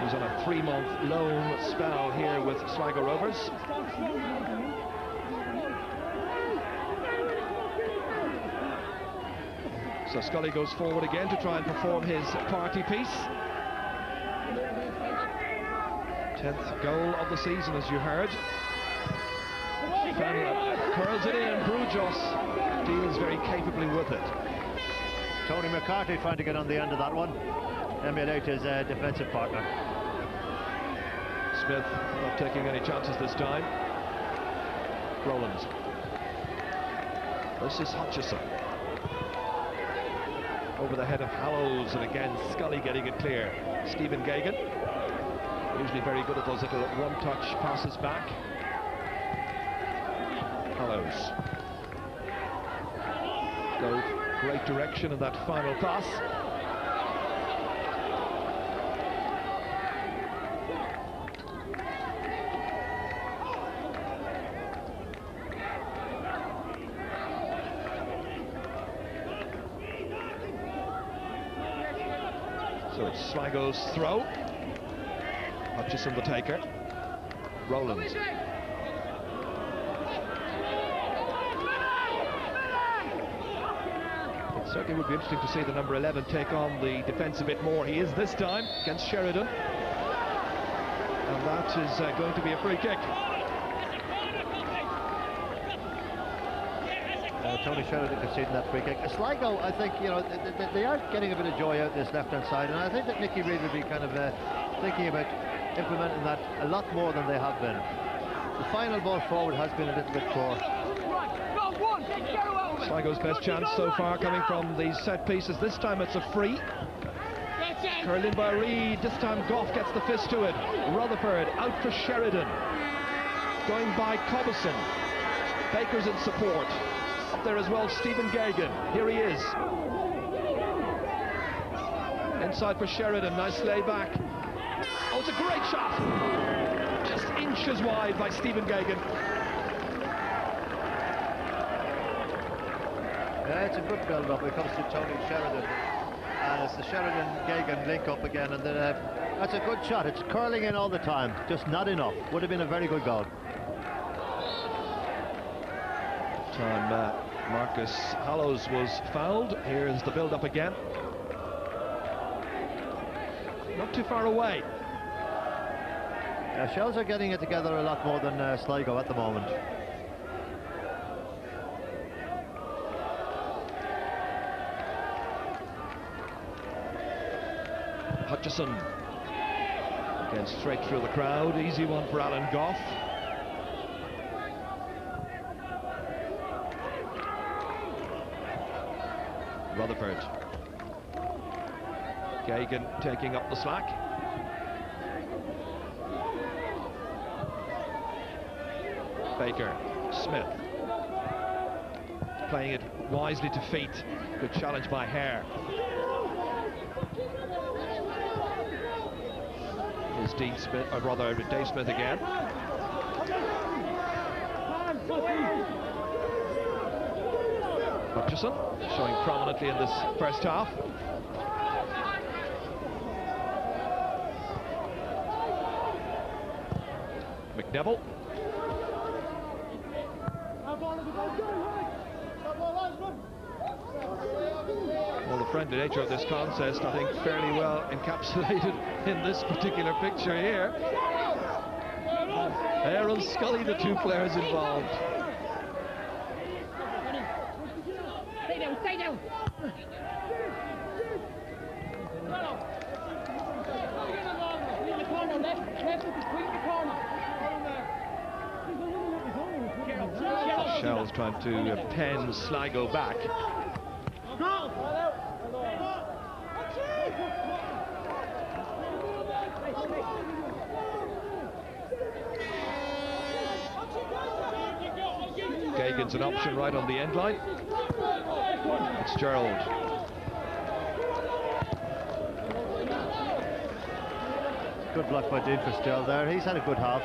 He's on a 3-month loan spell here with Sligo Rovers. So Scully goes forward again to try and perform his party piece. 10th goal of the season, as you heard. Curls it in, Brujos deals very capably with it. Tony McCarthy trying to get on the end of that one, emulate his defensive partner. Smith not taking any chances this time. Rowlands. This is Hutchison. Over the head of Hallows, and again Scully getting it clear. Stephen Gagan, usually very good at those little one-touch passes back. Hallows. Go great direction in that final pass. So it's Sligo's throw. Hutchison the taker. Rowlands. It certainly would be interesting to see the number 11 take on the defence a bit more. He is this time against Sheridan. And that is going to be a free kick. Tony Sheridan conceding that free kick. Sligo, I think, you know, they are getting a bit of joy out this left-hand side, and I think that Nicky Reid will be kind of thinking about implementing that a lot more than they have been. The final ball forward has been a little bit poor. Sligo's best chance so far coming from these set pieces. This time it's a free. Curled in by Reid. This time Goff gets the fist to it. Rutherford out for Sheridan. Going by Cobbison. Baker's in support. Up there as well, Stephen Gagan. Here he is. Inside for Sheridan. Nice lay back. Oh, it's a great shot. Just inches wide by Stephen Gagan. Yeah, it's a good build-up when it comes to Tony Sheridan. And it's the Sheridan-Gagan link-up again. And then that's a good shot. It's curling in all the time. Just not enough. Would have been a very good goal. Time Marcus Hallows was fouled. Here's the build-up again. Not too far away. Shells are getting it together a lot more than Sligo at the moment. Hutchison again straight through the crowd. Easy one for Alan Goff. Rutherford. Gagan taking up the slack. Baker. Smith. Playing it wisely to feet. Good challenge by Hare. Here's Dean Smith, or rather Dave Smith again. Hutchison showing prominently in this first half. McNeville. Well, the friendly nature of this contest, I think, fairly well encapsulated in this particular picture here. Aaron Scully, the two players involved. Stay down. Shell's trying to pen Sligo back. Gagan's an option right on the end line. Fitzgerald. Good block by Dean Fitzgerald there. He's had a good half.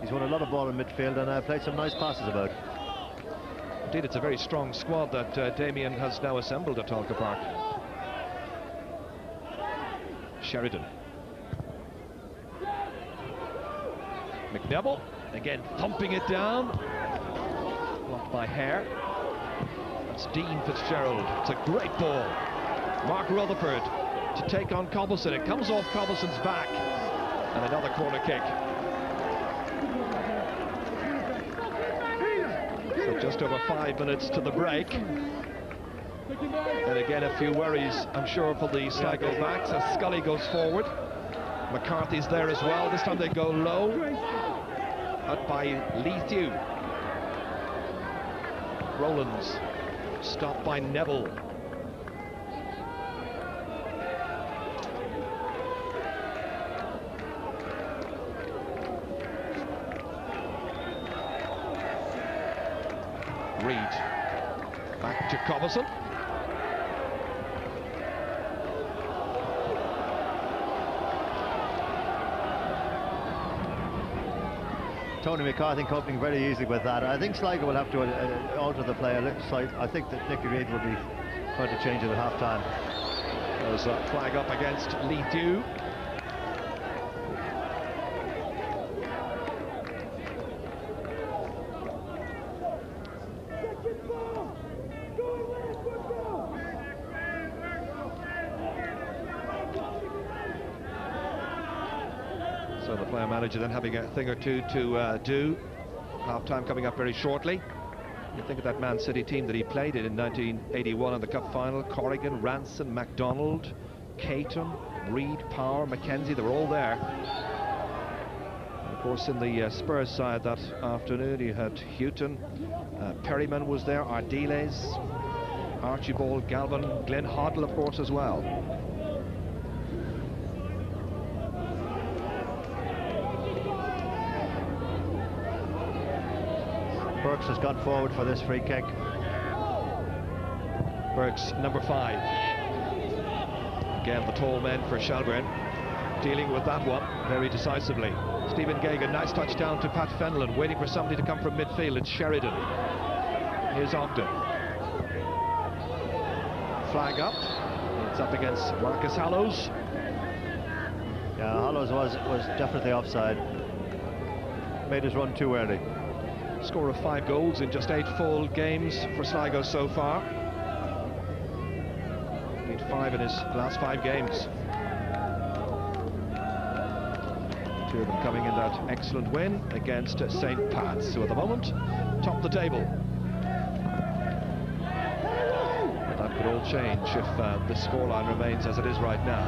He's won a lot of ball in midfield and played some nice passes about. Indeed, it's a very strong squad that Damien has now assembled at Talca Park. Sheridan. McNeville, again thumping it down. Blocked by Hare. That's Dean Fitzgerald. It's a great ball. Mark Rutherford to take on Cobbleson. It comes off Cobbleson's back. And another corner kick. So just over 5 minutes to the break. And again, a few worries, I'm sure, for the Sligo backs as Scully goes forward. McCarthy's there as well. This time they go low. Out by Lethew. Rowlands stopped by Neville. Reid back to Cobbleson. Tony McCarthy coping very easily with that. I think Sligo will have to alter the play a little slight. I think that Nicky Reid will be trying to change it at half time. There's a flag up against Lethew. So the player manager then having a thing or two to do. Half-time coming up very shortly. You think of that Man City team that he played in 1981 in the Cup final. Corrigan, Ranson, MacDonald, Caton, Reid, Power, Mackenzie, they were all there. And of course, in the Spurs side that afternoon, you had Houghton, Perryman was there, Ardiles, Archibald, Galvin, Glenn Hoddle, of course, as well. Burks has gone forward for this free kick. Burks, number 5. Again, the tall men for Shelbourne, dealing with that one very decisively. Stephen Gagan, nice touchdown to Pat Fenlon, waiting for somebody to come from midfield. It's Sheridan. Here's Ogden. Flag up. It's up against Marcus Hallows. Yeah, Hallows was definitely offside. Made his run too early. Score of 5 goals in just 8 full games for Sligo so far. Made 5 in his last 5 games. 2 of them coming in that excellent win against St. Pat's, who at the moment top the table. But that could all change if the scoreline remains as it is right now.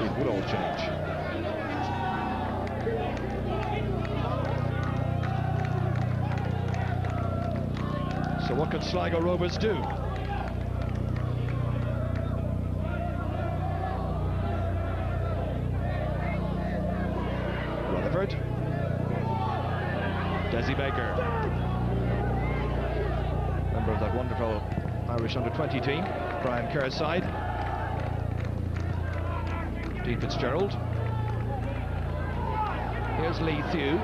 It would all change. So what can Sligo Rovers do? Rutherford. Desi Baker. Member of that wonderful Irish under-20 team. Brian Kerr's side. Dean Fitzgerald. Here's Lethew.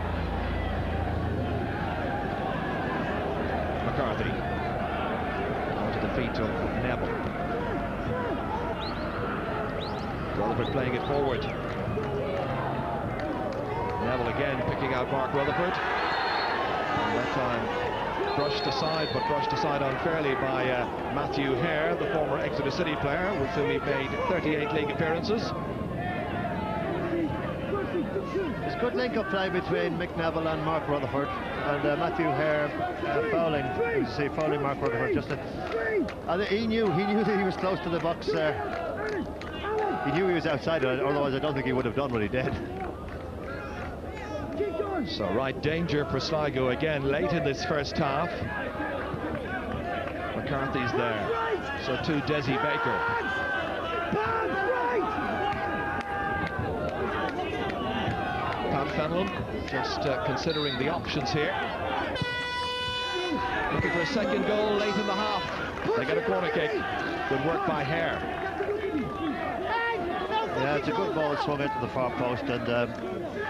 McCarthy onto the feet of Neville. Rutherford playing it forward. Neville again picking out Mark Rutherford. And that time brushed aside, but brushed aside unfairly by Matthew Hare, the former Exeter City player, with whom he made 38 league appearances. It's good link-up play between Mick Neville and Mark Rutherford, and Matthew Hare fouling Mark Rutherford. He knew that he was close to the box. He knew he was outside it, otherwise I don't think he would have done what he did. So right danger for Sligo again late in this first half. McCarthy's there, so to Desi Baker. Pat Fenlon just considering the options here. Looking for a second goal late in the half. They get a corner kick. Good work by Hare. Yeah, it's a good ball swung into the far post, and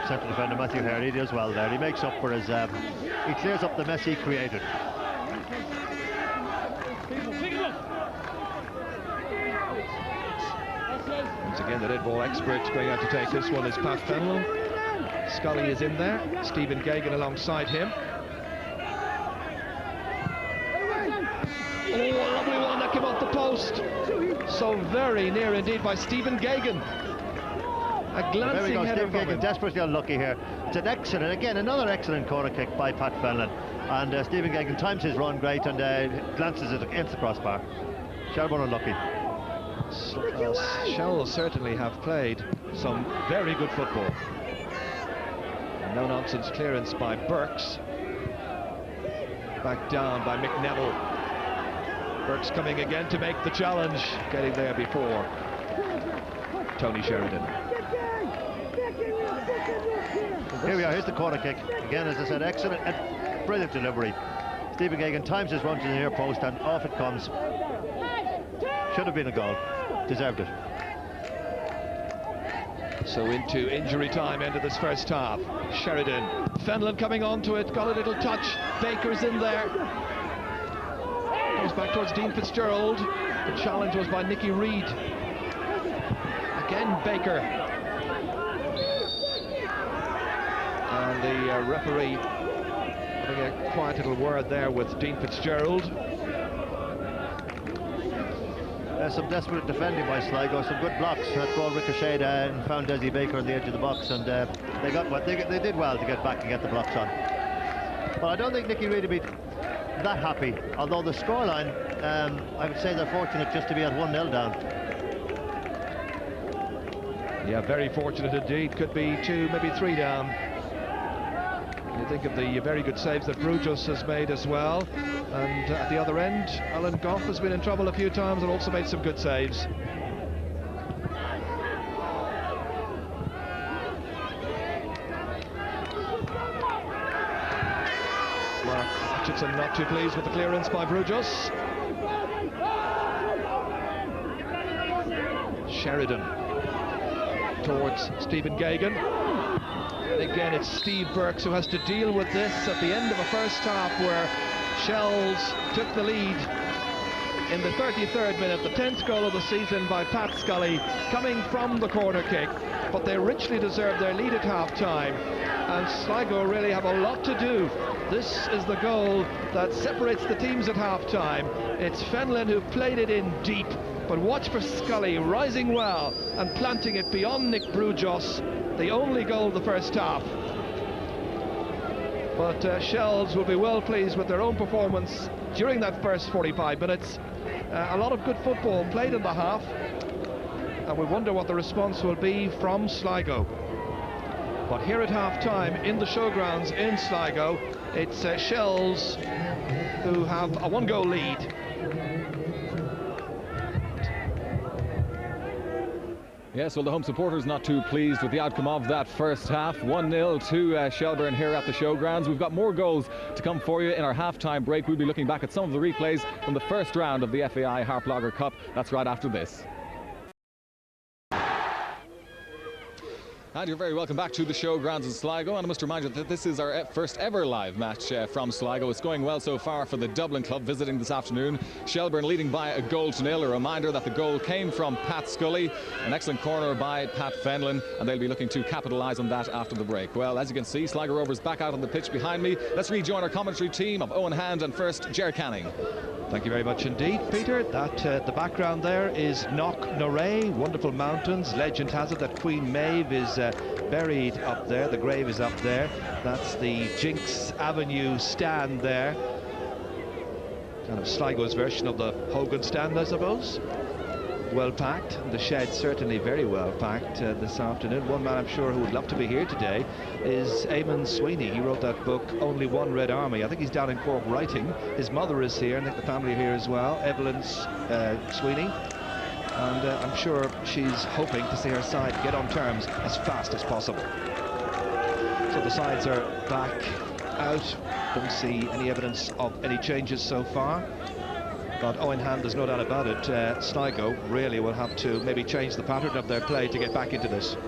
centre defender Matthew Hare, he does well there. He makes up for his, he clears up the mess he created. Once again, the dead ball expert going out to take this one is Pat Fenlon. Scully is in there, Stephen Gagan alongside him. Oh, a lovely one that came off the post. So very near indeed by Stephen Gagan. A glancing header from him. Desperately unlucky here. It's an excellent, again, another excellent corner kick by Pat Fenlon. And Stephen Gagan times his run great and glances it against the crossbar. Shelbourne unlucky. Shell certainly have played some very good football. No nonsense clearance by Burks. Back down by McNeville. Burks coming again to make the challenge, getting there before Tony Sheridan. Here we are, here's the corner kick. Again, as I said, excellent and brilliant delivery. Stephen Gagan times his run to the near post and off it comes. Should have been a goal. Deserved it. So into injury time, end of this first half. Sheridan, Fenlon coming onto it, got a little touch. Baker's in there. Goes back towards Dean Fitzgerald. The challenge was by Nicky Reid. Again, Baker. And the referee having a quiet little word there with Dean Fitzgerald. Some desperate defending by Sligo, some good blocks. That ball ricocheted and found Desi Baker on the edge of the box, and they got what they did well to get back and get the blocks on. But I don't think Nicky Reid would be that happy. Although the scoreline, I would say they're fortunate just to be at 1-0 down. Yeah, very fortunate indeed. Could be 2, maybe 3 down. You think of the very good saves that Brujos has made as well. And at the other end, Alan Goff has been in trouble a few times and also made some good saves. Mark Hutchinson not too pleased with the clearance by Brujos. Sheridan towards Stephen Gagan. And again, it's Steve Burks who has to deal with this at the end of a first half where Shells took the lead in the 33rd minute, the 10th goal of the season by Pat Scully, coming from the corner kick. But they richly deserved their lead at half-time, and Sligo really have a lot to do. This is the goal that separates the teams at half-time. It's Fenlon who played it in deep, but watch for Scully rising well and planting it beyond Nick Brujos, the only goal of the first half. But Shells will be well pleased with their own performance during that first 45 minutes. A lot of good football played in the half, and we wonder what the response will be from Sligo. But here at half-time in the Showgrounds in Sligo, it's Shells who have a 1-goal lead. Yes, well, the home supporters not too pleased with the outcome of that first half. 1-0 to Shelbourne here at the Showgrounds. We've got more goals to come for you in our half-time break. We'll be looking back at some of the replays from the first round of the FAI Harp Lager Cup. That's right after this. And you're very welcome back to the Showgrounds in Sligo, and I must remind you that this is our first ever live match from Sligo. It's going well so far for the Dublin club visiting this afternoon. Shelbourne leading by 1-0. A reminder that the goal came from Pat Scully, an excellent corner by Pat Fenlon, and they'll be looking to capitalise on that after the break. Well, as you can see, Sligo Rovers back out on the pitch behind me. Let's rejoin our commentary team of Owen Hand and first Ger Canning. Thank you very much indeed, Peter. That the background there is Knock Norray, wonderful mountains. Legend has it that Queen Maeve is buried up there. The grave is up there. That's the Jinx Avenue stand there. Kind of Sligo's version of the Hogan stand, I suppose. Well packed. The shed certainly very well packed this afternoon. One man I'm sure who would love to be here today is Eamon Sweeney. He wrote that book, Only One Red Army. I think he's down in Cork writing. His mother is here, and I think the family are here as well, Evelyn Sweeney. And I'm sure she's hoping to see her side get on terms as fast as possible. So the sides are back out. Don't see any evidence of any changes so far. But in hand, there's no doubt about it. Sligo really will have to maybe change the pattern of their play to get back into this.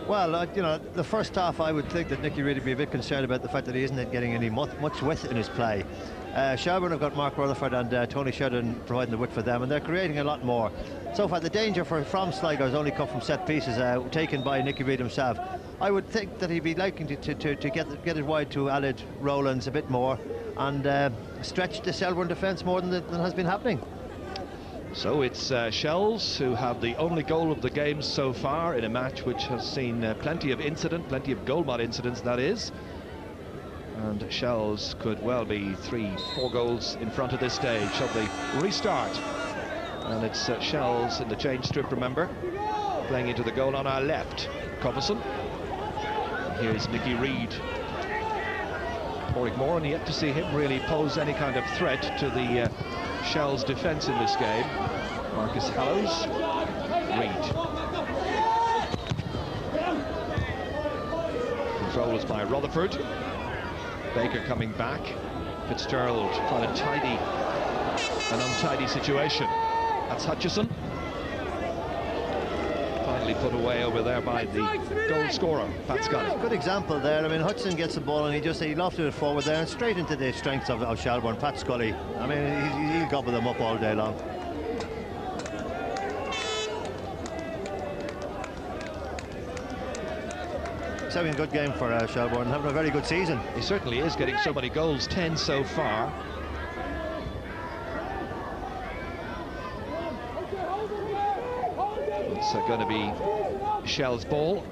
Well, you know, the first half, I would think that Nicky Reid would be a bit concerned about the fact that he isn't getting any much width in his play. Shelbourne have got Mark Rutherford and Tony Sheridan providing the width for them, and they're creating a lot more. So far, the danger from Sligo has only come from set pieces taken by Nicky Reid himself. I would think that he'd be liking to get it wide to Aled Rowlands a bit more and stretch the Shelbourne defence more than has been happening. So it's Shells who have the only goal of the game so far in a match which has seen plenty of goal-mud incidents, that is. And Shells could well be 3-4 goals in front at this stage. Shall they restart? And it's Shells in the change strip, remember, playing into the goal on our left. Covison. Here's Nicky Reid. Porrick Moran, yet to see him really pose any kind of threat to the Shells defence in this game. Marcus Hallows. Reid. Control is by Rutherford. Baker coming back. Fitzgerald trying to tidy an untidy situation. That's Hutchison. Finally put away over there by the goal scorer, Pat Scully. Good example there. I mean, Hutchison gets the ball and he lofted it forward there and straight into the strengths of Shelbourne. Pat Scully, I mean, he'll gobble them up all day long. He's having a good game for Shelbourne, having a very good season. He certainly is, getting so many goals, 10 so far. It's going to be Shell's ball.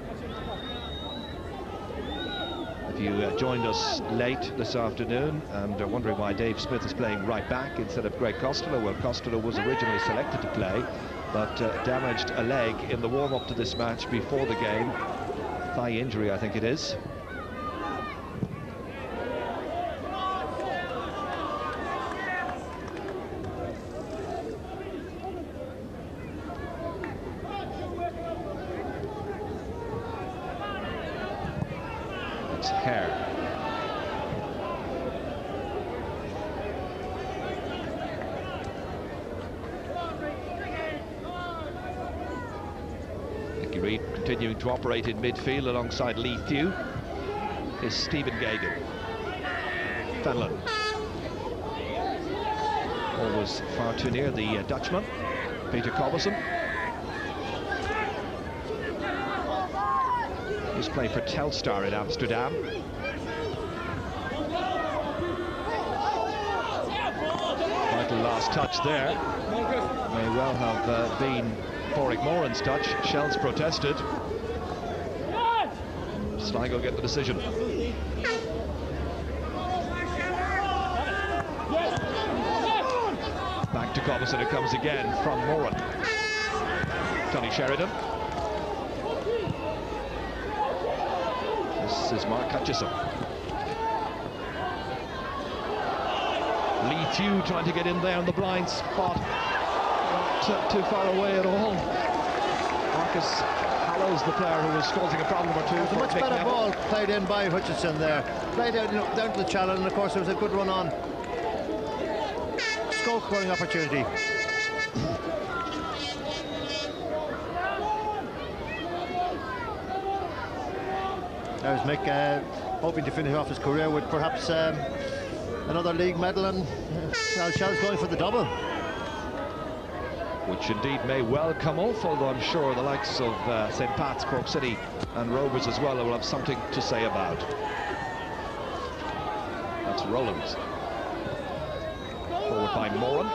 If you joined us late this afternoon and are wondering why Dave Smith is playing right back instead of Greg Costello, well, Costello was originally selected to play, but damaged a leg in the warm-up to this match before the game. Thigh injury, I think it is. It's Hare. Nicky Reid continuing to operate in midfield alongside Lee Thew is Stephen Gagan. Fenlon. Always far too near the Dutchman. Peter Cobbleston. He's playing for Telstar in Amsterdam. Vital last touch there. May well have been Porrick Moran's touch. Shells protested. Sligo get the decision. Back to Cobbleston, it comes again from Moran. Tony Sheridan. This is Mark Hutchison. Lee Thew trying to get in there in the blind spot. Not too far away at all. Marcus Hallows, the player who was causing a problem or two. It was a much better ball played in by Hutchison there. Played out, down to the channel, and of course there was a good run on. Goal scoring opportunity. There's Mick hoping to finish off his career with perhaps another league medal, and Shell's going for the double. Which indeed may well come off, although I'm sure the likes of St. Pat's, Cork City and Rovers as well will have something to say about. That's Rowlands. Forward by Moran.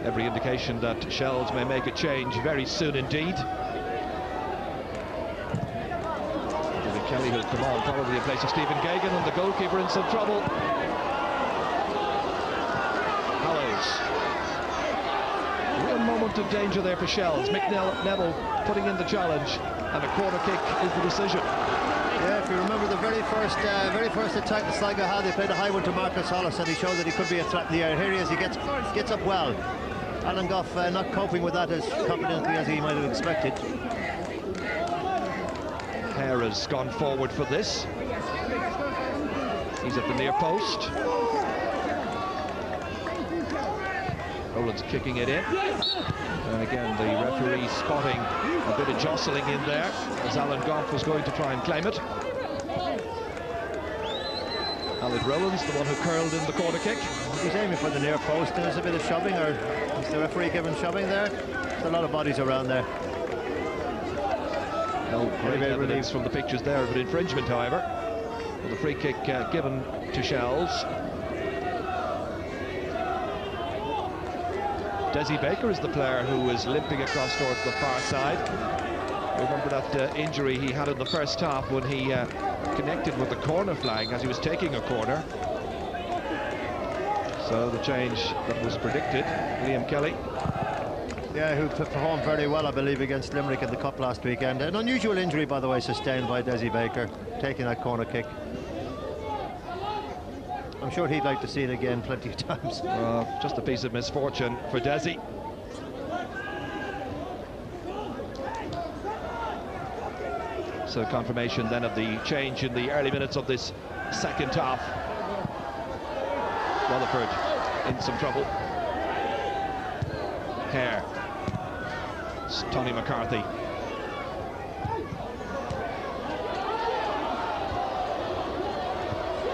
Every indication that Shells may make a change very soon indeed. Kelly who'll come on, probably in place of Stephen Gagan, and the goalkeeper in some trouble. Hallows. Real moment of danger there for Shells. Mick Neville putting in the challenge, and a corner kick is the decision. Yeah, if you remember the very first attack that Sligo had, they played a high one to Marcus Hollis, and he showed that he could be a threat in the air. Here he is, he gets up well. Alan Goff not coping with that as competently as he might have expected. Hare has gone forward for this. He's at the near post. Rowland's kicking it in. And again, the referee spotting a bit of jostling in there as Alan Goff was going to try and claim it. Aled Rowland's the one who curled in the corner kick. He's aiming for the near post, and there's a bit of shoving, or is the referee giving shoving there? There's a lot of bodies around there. No great evidence from the pictures there of an infringement, however. Well, the free kick given to Shells. Desi Baker is the player who is limping across towards the far side. Remember that injury he had in the first half when he connected with the corner flag as he was taking a corner. So the change that was predicted, Liam Kelly. Yeah, who performed very well, I believe, against Limerick in the Cup last weekend. An unusual injury, by the way, sustained by Desi Baker, taking that corner kick. I'm sure he'd like to see it again plenty of times. Just a piece of misfortune for Desi. So confirmation then of the change in the early minutes of this second half. Rutherford in some trouble. Hare. It's Tony McCarthy.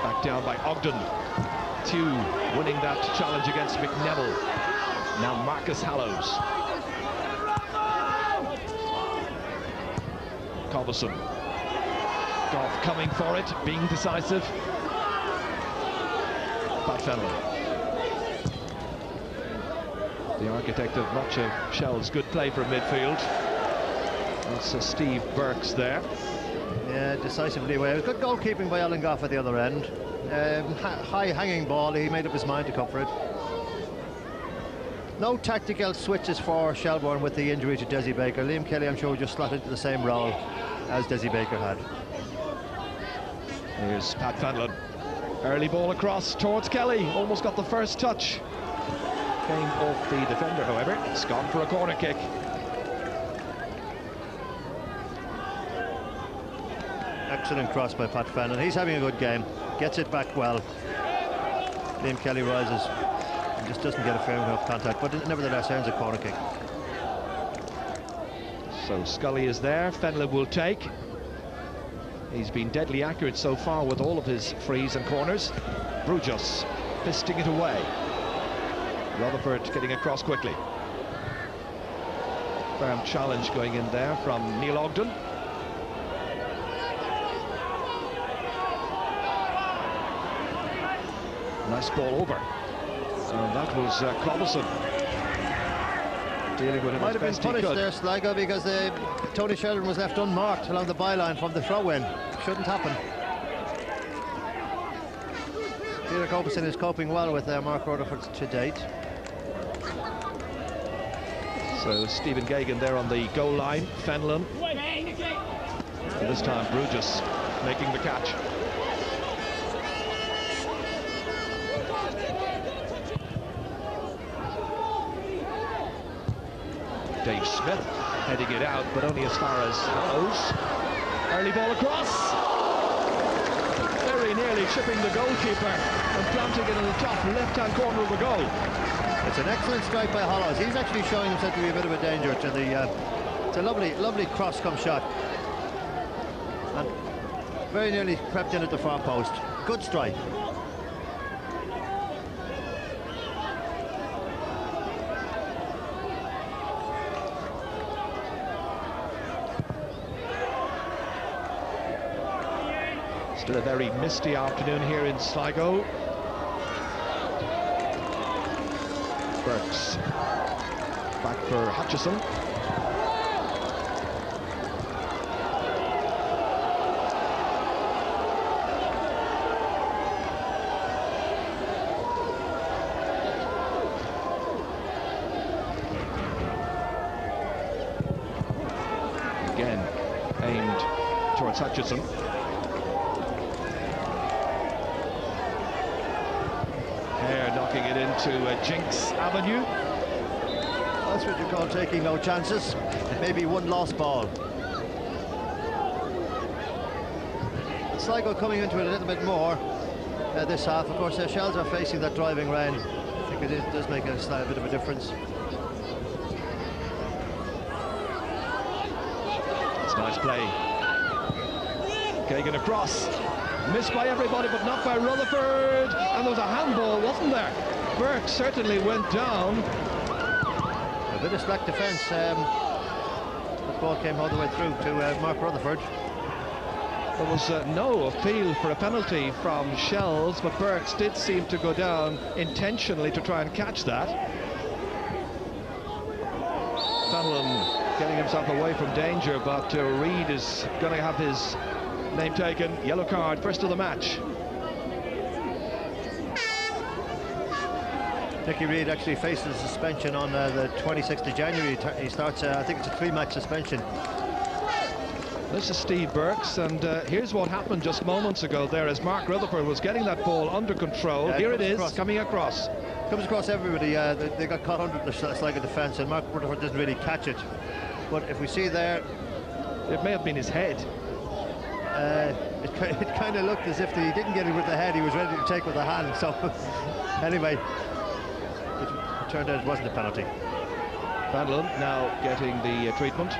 Back down by Ogden. Tew winning that challenge against McNeville. Now Marcus Hallows. Coverson. Goff coming for it, being decisive. Pat Fenlon. The architect of much of Shell's good play from midfield. That's Steve Burks there. Yeah, decisively away. Good goalkeeping by Alan Goff at the other end. High hanging ball, he made up his mind to come for it. No tactical switches for Shelbourne with the injury to Desi Baker. Liam Kelly, I'm sure, just slotted into the same role as Desi Baker had. Here's Pat Fenlon. Early ball across towards Kelly. Almost got the first touch. Came off the defender, however. It's gone for a corner kick. Excellent cross by Pat Fenlon. He's having a good game. Gets it back well. Liam Kelly rises and just doesn't get a fair enough contact, but nevertheless earns a corner kick. So Scully is there. Fenlon will take. He's been deadly accurate so far with all of his frees and corners. Brujos fisting it away. Rutherford getting across quickly. Firm challenge going in there from Neil Ogden. Nice ball over. And that was Cobbleson dealing with him Might as have been best he punished could. there, Sligo, because Tony Sheridan was left unmarked along the byline from the throw-in. Shouldn't happen. Peter Cobbleson is coping well with Mark Rutherford to date. So Stephen Gagan there on the goal line. Fenlon. And this time Brugis making the catch. Dave Smith heading it out, but only as far as Hallows. Early ball across. Very nearly chipping the goalkeeper and planting it in the top left-hand corner of the goal. It's an excellent strike by Hallows. He's actually showing himself to be a bit of a danger to the... it's a lovely cross-come shot. And very nearly crept in at the far post. Good strike. Still a very misty afternoon here in Sligo. Burks back for Hutchison. Again aimed towards Hutchison. Knocking it into Jinx Avenue. That's what you call taking no chances. Maybe one lost ball. Sligo coming into it a little bit more this half. Of course, Shells are facing that driving rain. I think it does make a slight bit of a difference. It's nice play. Kagan across. Missed by everybody, but not by Rutherford. And there was a handball, wasn't there? Burke certainly went down. A bit of slack defence. The ball came all the way through to Mark Rutherford. There was no appeal for a penalty from Shells, but Burks did seem to go down intentionally to try and catch that. Fenlon getting himself away from danger, but Reid is going to have his name taken. Yellow card, first of the match. Nicky Reid actually faces suspension on the 26th of January. He starts, I think it's a 3-match suspension. This is Steve Burks, and here's what happened just moments ago there as Mark Rutherford was getting that ball under control. Here it is, coming across. Comes across everybody. They got caught under the Sligo defence, and Mark Rutherford doesn't really catch it. But if we see there... It may have been his head. It kind of looked as if he didn't get it with the head, he was ready to take with the hand. So, anyway, it turned out it wasn't a penalty. Fenlon now getting the treatment.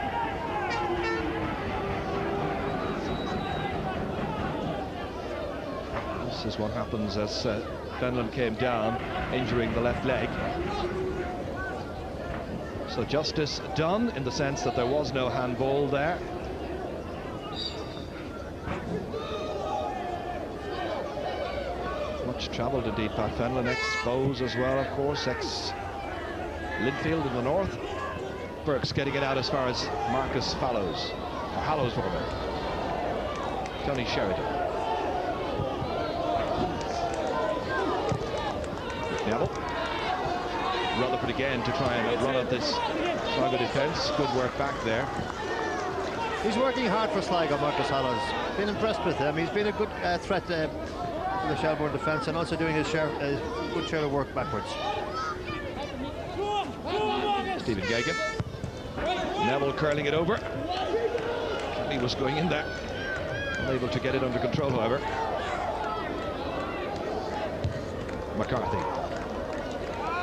This is what happens as Fenlon came down, injuring the left leg. So justice done in the sense that there was no handball there. Much travelled indeed, Pat Fenlon, ex-Bowes as well, of course, ex-Linfield in the north. Burks getting it out as far as Marcus Fallows, or Hallows rather. Johnny Sheridan. Neville. Rutherford again to try and run at this Sligo defence. Good work back there. He's working hard for Sligo, Marcus Hallows. Been impressed with him. He's been a good threat to the Shelbourne defence, and also doing his good share of work backwards. Stephen Gagan. Neville curling it over. He was going in there. Unable to get it under control, however. McCarthy.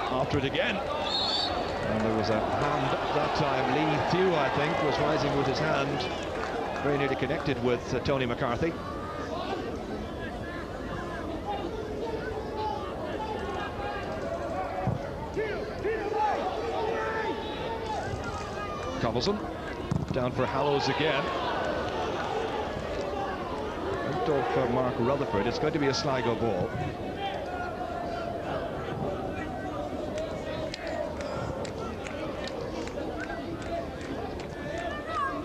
After it again. And there was a hand that time. Lee Thew, I think, was rising with his hand. Very nearly connected with Tony McCarthy. Covelson down for Hallows again. Out of Mark Rutherford. It's going to be a Sligo ball.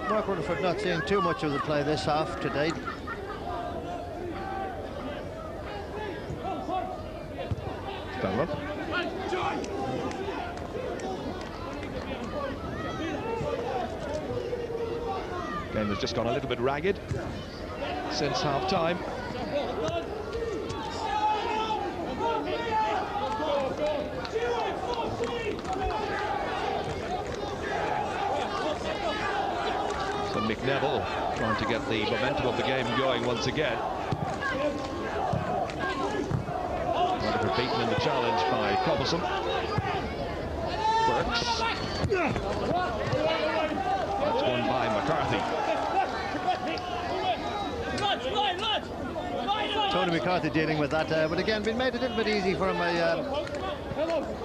Mark Rutherford not seeing too much of the play this half to date. Fenlon. Game has just gone a little bit ragged since half-time. So McNeville trying to get the momentum of the game going once again. Rutherford beaten in the challenge by Covelson. Burks. That's won by McCarthy. Tony McCarthy dealing with that, but again, been made a little bit easy for him by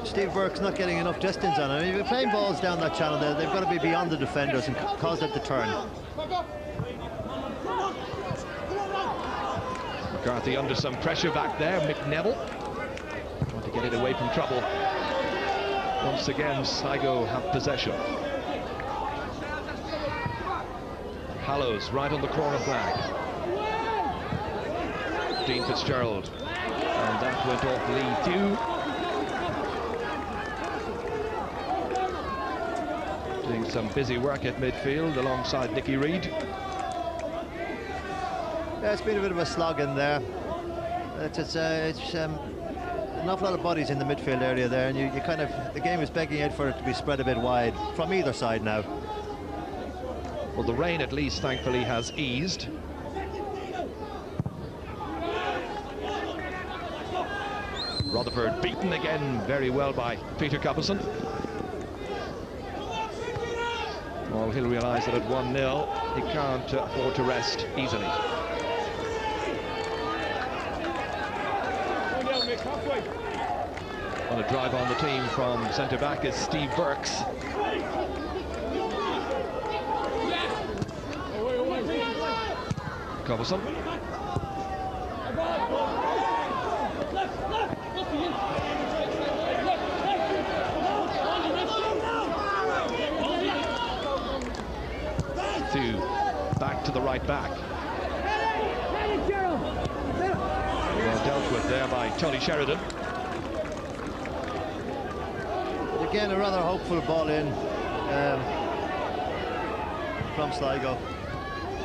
Steve Burks not getting enough distance on him. If you're playing balls down that channel, they've got to be beyond the defenders and cause them to turn. McCarthy under some pressure back there. McNeville trying to get it away from trouble. Once again, Sligo have possession. Hallows right on the corner flag. Dean Fitzgerald, and that went off Lee Thew. Doing some busy work at midfield alongside Nicky Reid. Yeah, it's been a bit of a slog in there. It's an awful lot of bodies in the midfield area there, and you kind of, the game is begging out for it to be spread a bit wide from either side now. Well, the rain at least thankfully has eased. Rutherford beaten again very well by Peter Cubbison. Well, he'll realise that at 1-0 he can't afford to rest easily. On a drive on the team from centre back is Steve Burks. Cubbison. Back to the right back. Well dealt with there by Tony Sheridan. Again, a rather hopeful ball in from Sligo.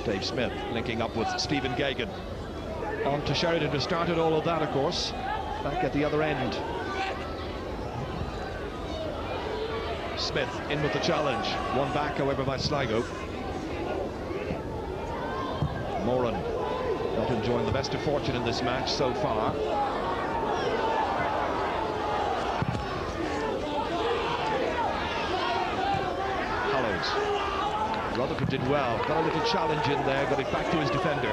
Dave Smith linking up with Stephen Gagan. On to Sheridan, who started all of that, of course. Back at the other end. Smith in with the challenge. One back, however, by Sligo. Moran not enjoying the best of fortune in this match so far. Hollows. Rutherford did well, got a little challenge in there, got it back to his defender.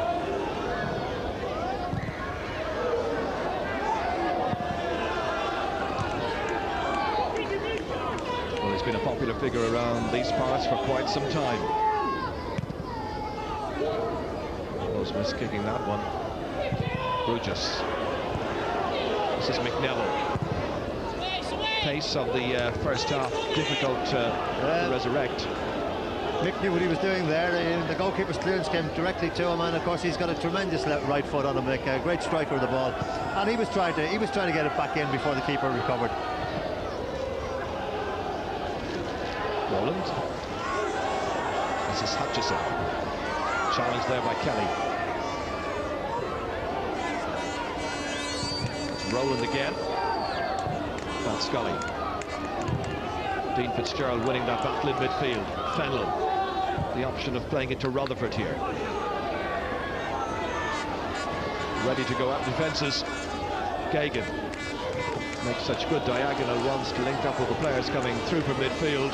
Well, he's been a popular figure around these parts for quite some time. Smith kicking that one. Burgess. This is McNeville. Pace of the first half difficult to resurrect. Mick knew what he was doing there. The goalkeeper's clearance came directly to him, and of course he's got a tremendous right foot on him. Mick, a great striker of the ball, and he was trying to get it back in before the keeper recovered. Rowland. This is Hutchison. Challenge there by Kelly. Rowland again. Pat Scully. Dean Fitzgerald winning that battle in midfield. Fenlon. The option of playing it to Rutherford here. Ready to go out defences. Gagan makes such good diagonal runs to link up with the players coming through from midfield.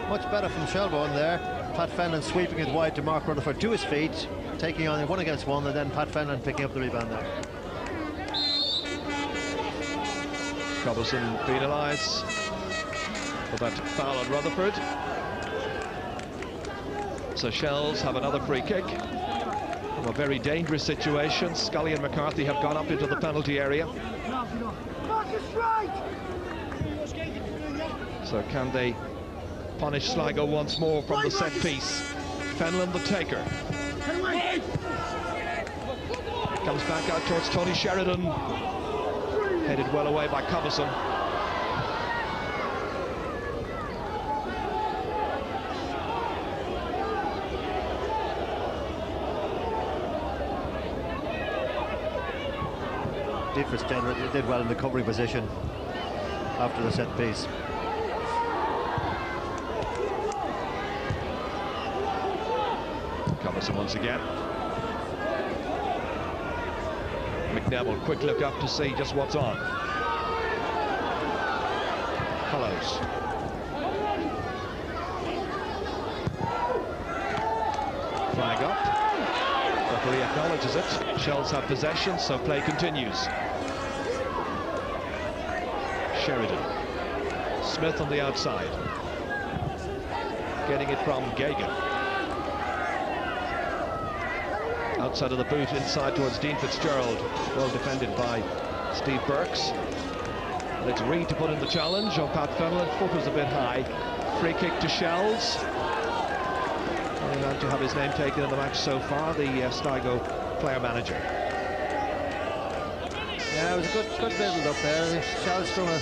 Much better from Shelbourne there. Pat Fenlon sweeping it wide to Mark Rutherford to his feet, taking on 1-against-1, and then Pat Fenlon picking up the rebound there. Cubbison penalised for that foul on Rutherford. So Shells have another free kick from a very dangerous situation. Scully and McCarthy have gone up into the penalty area. So can they punish Sligo once more from the set piece? Fenlon the taker. Comes back out towards Tony Sheridan. Headed well away by Cubbison. Fitzgerald did well in the covering position after the set piece. Cubbison once again. McNeville, quick look up to see just what's on. Hollows. Flag up. Referee acknowledges it. Shells have possession, so play continues. Sheridan. Smith on the outside. Getting it from Gagan. Outside of the boot, inside towards Dean Fitzgerald. Well defended by Steve Burks. And it's Reid to put in the challenge on Pat Fenlon. Foot was a bit high. Free kick to Shells. Only man to have his name taken in the match so far, the Sligo player manager. Yeah, it was a good build up there. Shells strung a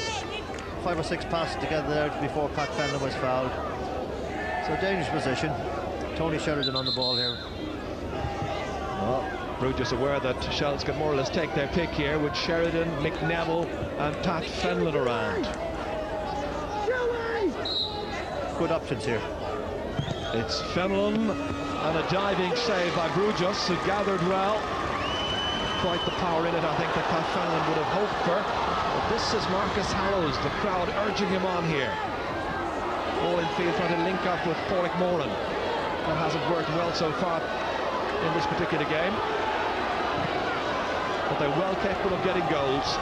5 or 6 passes together there before Pat Fenlon was fouled. So dangerous position. Tony Sheridan on the ball here. Well, Bruges aware that Shells can more or less take their pick here with Sheridan, McNeville and Pat Fenlon around. Good options here. It's Fenlon and a diving save by Bruges, who gathered well. Quite the power in it, I think, that Pat Fenlon would have hoped for. But this is Marcus Hallows, the crowd urging him on here. All in field trying to link up with Pádraig Moran. That hasn't worked well so far in this particular game. But they're well capable of getting goals.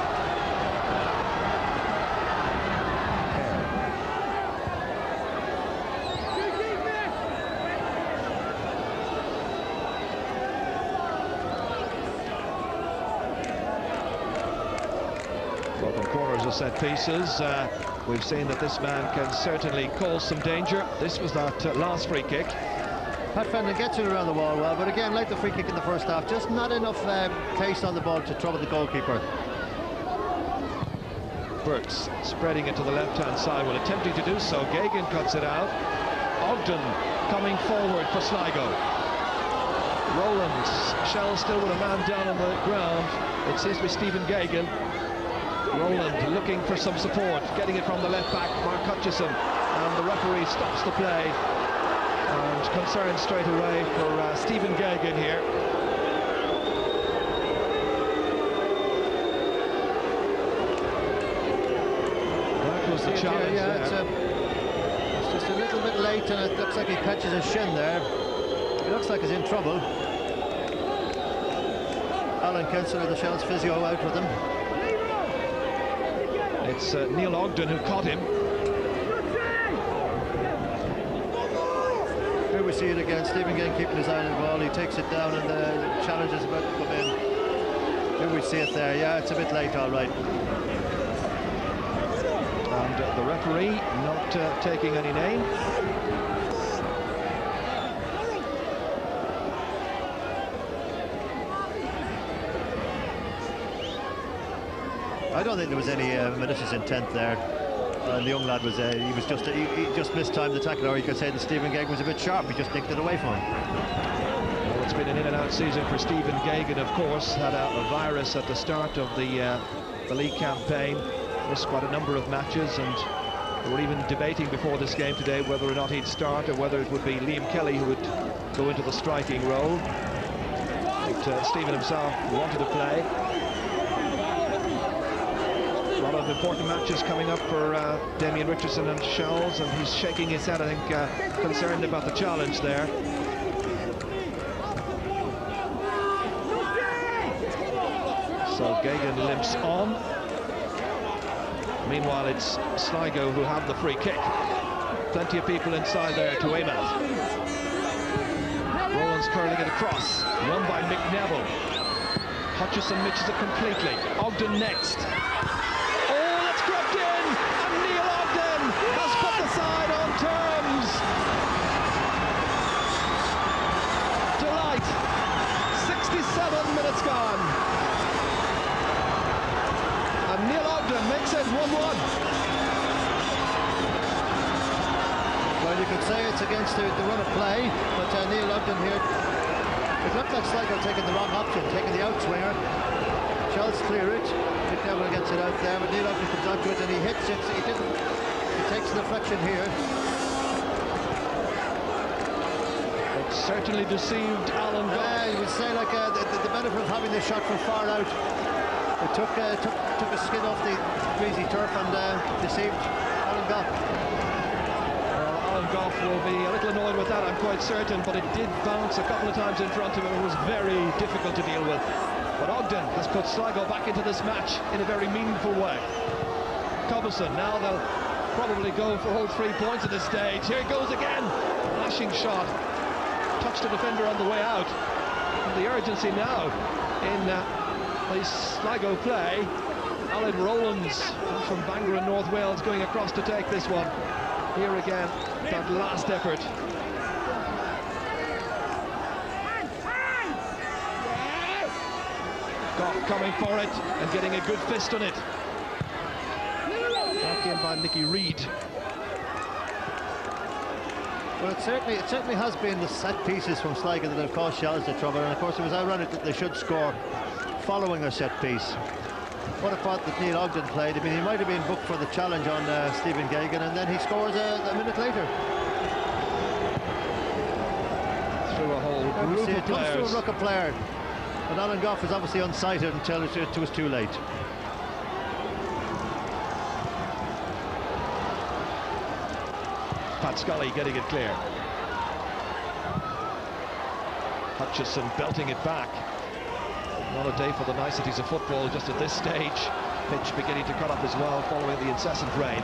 Both on corners or set pieces. We've seen that this man can certainly cause some danger. This was that last free kick. Pat Fenlon gets it around the wall well, but again, like the free kick in the first half, just not enough taste on the ball to trouble the goalkeeper. Burks spreading it to the left-hand side, well, attempting to do so. Gagan cuts it out. Ogden coming forward for Sligo. Rowlands, Shell still with a man down on the ground. It seems to be Stephen Gagan. Rowland looking for some support, getting it from the left back, Mark Hutchison, and the referee stops the play. And concern straight away for Stephen Gagan here. That was the challenge there. It's just a little bit late, and it looks like he catches his shin there. He looks like he's in trouble. Alan Kinsella, the Shells physio, out with him. It's Neil Ogden who caught him. Here we see it again, Stephen Gagan keeping his eye on the ball. He takes it down and the challenge is about to come in. Here we see it there. Yeah, it's a bit late, all right. And the referee not taking any name. I don't think there was any malicious intent there. The young lad was he just mistimed the tackle, or you could say that Stephen Gagan was a bit sharp. He just nicked it away from him. Well, it's been an in-and-out season for Stephen Gagan, of course. Had a virus at the start of the league campaign. Missed quite a number of matches, and they were even debating before this game today whether or not he'd start or whether it would be Liam Kelly who would go into the striking role. But Stephen himself wanted to play. A lot of important matches coming up for Damien Richardson and Shells, and he's shaking his head, I think, concerned about the challenge there. So Gagan limps on. Meanwhile, it's Sligo who have the free kick. Plenty of people inside there to aim at. Rowlands curling it across, won by McNeville. Hutchison mixes it completely. Ogden next. Side on terms. Delight. 67 minutes gone. And Neil Ogden makes it 1-1. Well, you could say it's against the run of play, but Neil Ogden here, it looked like Sligo taking the wrong option, taking the outswinger. Shells clear it. McNeville gets it out there, but Neil Ogden comes onto it and he hits it. He didn't. Takes the deflection here. It certainly deceived Alan Goff. Yeah, you would say like the benefit of having the shot from far out. It took a skin off the greasy turf and deceived Alan Goff. Well, Alan Goff will be a little annoyed with that, I'm quite certain, but it did bounce a couple of times in front of him. It was very difficult to deal with. But Ogden has put Sligo back into this match in a very meaningful way. Cobblestone, now they'll probably go for all 3 points at this stage. Here it goes again. Lashing shot. Touched the defender on the way out. And the urgency now in the Sligo play. Alan Rowlands from Bangor in North Wales going across to take this one. Here again, that last effort. Goff coming for it and getting a good fist on it. Back in by Nicky Reid. Well, it certainly has been the set pieces from Sligo that have caused Shells the trouble, and of course it was ironic that they should score following a set piece. What a part that Neil Ogden played. I mean, he might have been booked for the challenge on Stephen Gagan, and then he scores a minute later. Through a whole group of players. Through a ruck of player. And Alan Goff is obviously unsighted until it was too late. Pat Scully getting it clear. Hutchison belting it back. Not a day for the niceties of football just at this stage. Pitch beginning to cut up as well following the incessant rain.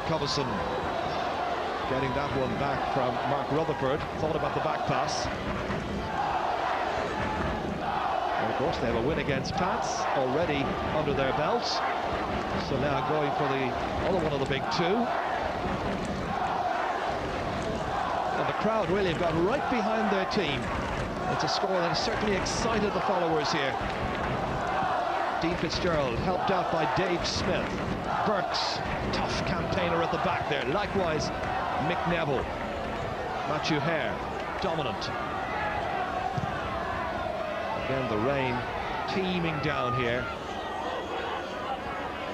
Covison getting that one back from Mark Rutherford. Thought about the back pass. And of course they have a win against Pats already under their belts. So now going for the other one of the big two. And the crowd really have got right behind their team. It's a score that has certainly excited the followers here. Dean Fitzgerald helped out by Dave Smith. Burks, tough campaigner at the back there. Likewise, Mick Neville. Matthew Hare, dominant. Again, the rain teeming down here.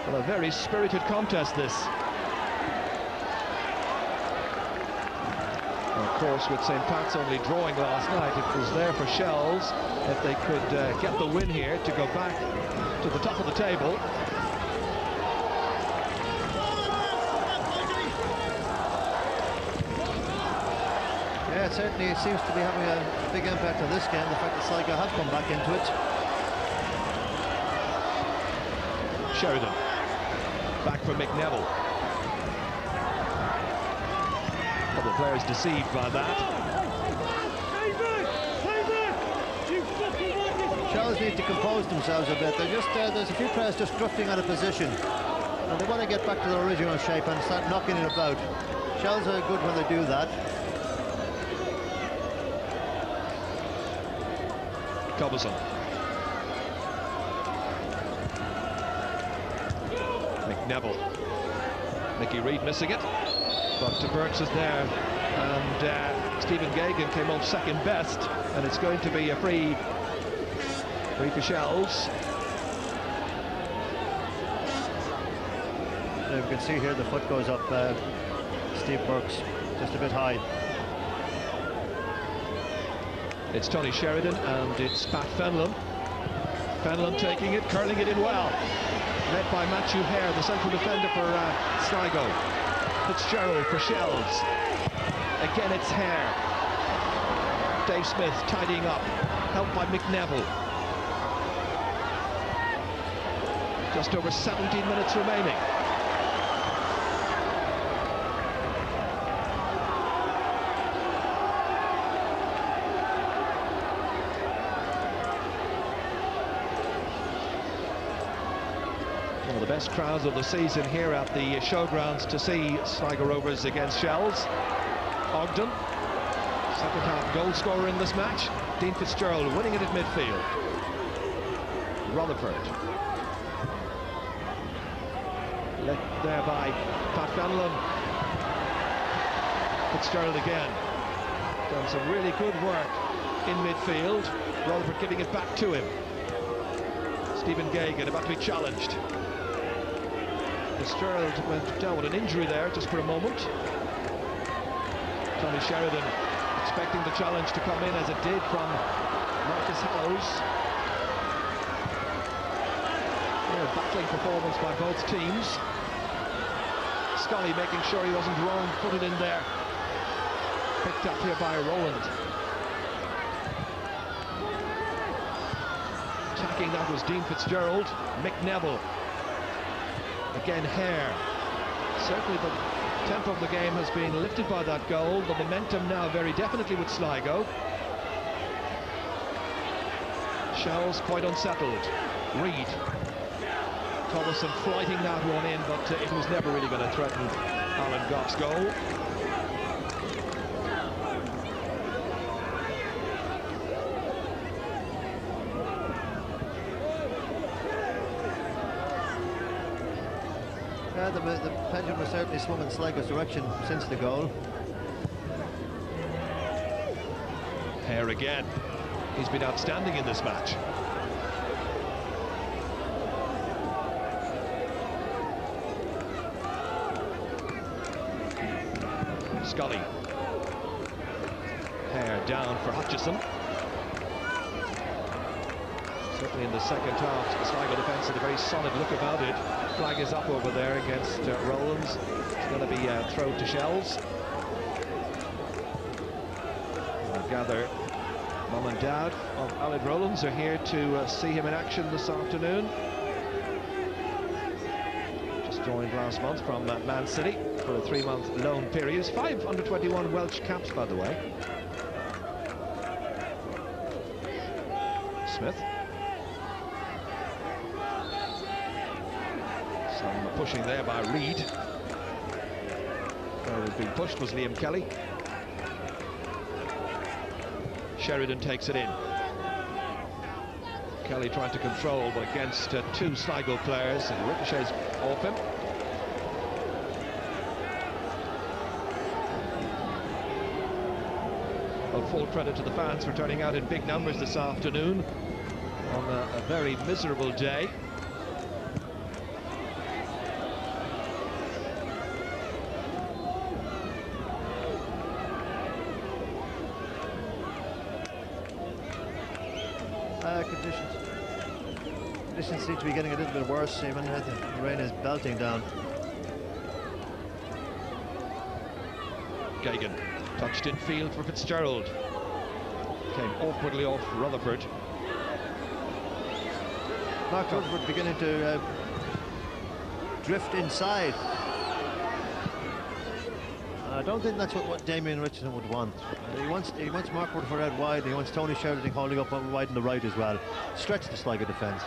Well, a very spirited contest, this. And of course, with St. Pat's only drawing last night, it was there for Shells if they could get the win here to go back to the top of the table. Yeah, it certainly seems to be having a big impact on this game, the fact that Sligo have come back into it. Sheridan, back for Mick Neville. A couple of players deceived by that. Shells need to compose themselves a bit. They're just there's a few players just drifting out of position, and they want to get back to their original shape and start knocking it about. Shells are good when they do that. Cobblestone. McNeville. Mickey Reid missing it, but Burks is there, and Stephen Gagan came off second best, and it's going to be a free for Shells. You can see here the foot goes up, Steve Burks, just a bit high. It's Tony Sheridan and it's Pat Fenlon. Fenlon taking it, curling it in well. Led by Matthew Hare, the central defender for Sligo. Fitzgerald for Shells. Again it's Hare. Dave Smith tidying up, helped by Mick Neville. Just over 17 minutes remaining. One of the best crowds of the season here at the Showgrounds to see Sligo Rovers against Shells. Ogden, second half goal scorer in this match. Dean Fitzgerald winning it at midfield. Rutherford. Led there by Pat Fenlon. Fitzgerald again. Done some really good work in midfield. Rutherford giving it back to him. Stephen Gagan about to be challenged. Fitzgerald went down with an injury there just for a moment. Tony Sheridan expecting the challenge to come in as it did from Marcus Hallows. A battling performance by both teams. Scully making sure he wasn't wrong-footed in there. Picked up here by Rowland. Attacking, that was Dean Fitzgerald. Mick Neville. Again, Hare. Certainly the tempo of the game has been lifted by that goal. The momentum now very definitely with Sligo. Shells quite unsettled. Reid. Thomason flighting that one in, but it was never really going to threaten Alan Goff's goal. Yeah, the pendulum has certainly swung in Sligo's direction since the goal. Hare again. He's been outstanding in this match. Scully. Hare down for Hutchison. Certainly in the second half, the Sligo defence had a very solid look about it. Flag is up over there against Rowlands. It's going to be thrown to Shells. I gather Mum and Dad of Aled Rowlands are here to see him in action this afternoon. Just joined last month from Man City for a 3-month loan period. 5 under-21 Welsh caps, by the way. Smith. Some pushing there by Reid. Who was being pushed was Liam Kelly. Sheridan takes it in. Kelly trying to control, but against 2 Sligo players, and ricochets off him. Well, full credit to the fans for turning out in big numbers this afternoon on a very miserable day. Conditions seem to be getting a little bit worse, even as the rain is belting down. Gagan touched in field for Fitzgerald. Came awkwardly off Rutherford. Mark Rutherford beginning to drift inside. I don't think that's what Damien Richardson would want. He wants Mark Rutherford out wide. He wants Tony Sheridan holding up wide on the right as well. Stretch the Sligo defence.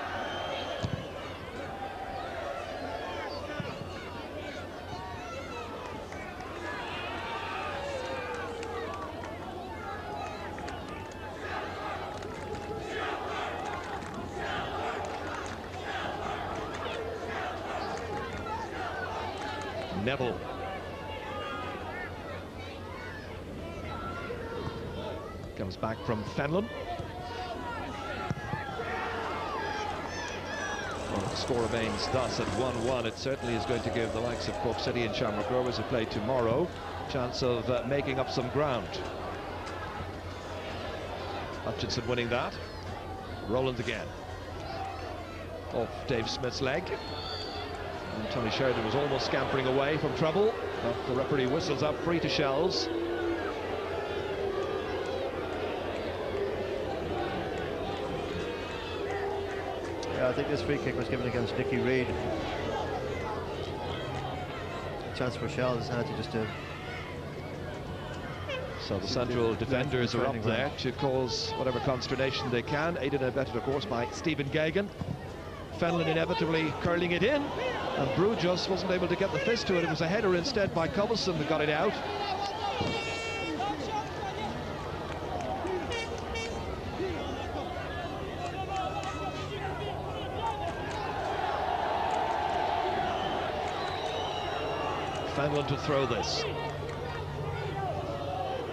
Neville. Comes back from Fenlon. Well, the score remains thus at 1-1. It certainly is going to give the likes of Cork City and Shamrock Rovers, who play tomorrow, chance of making up some ground. Hutchinson winning that. Rowlands again. Off Dave Smith's leg. And Tony Sheridan was almost scampering away from trouble, but the referee whistles up, free to Shells. Yeah, I think this free kick was given against Nicky Reid. Chance for Shells now to just So the central defenders are up there to cause whatever consternation they can, aided and abetted, of course, by Stephen Gagan. Fenlon inevitably curling it in, and Brew just wasn't able to get the fist to it. It was a header instead by Cobbleson that got it out. Fenlon to throw this.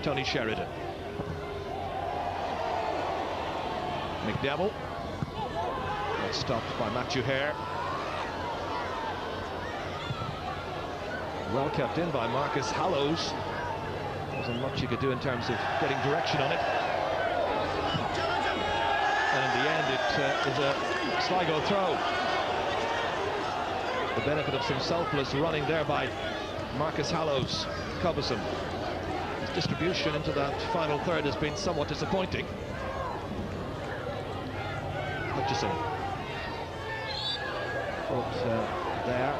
Tony Sheridan. McDowell. Stopped by Matthew Hare. Well kept in by Marcus Hallows. Wasn't much you could do in terms of getting direction on it. And in the end, it is a Sligo throw. The benefit of some selfless running there by Marcus Hallows. Cobbleson. His distribution into that final third has been somewhat disappointing. Hutchison. There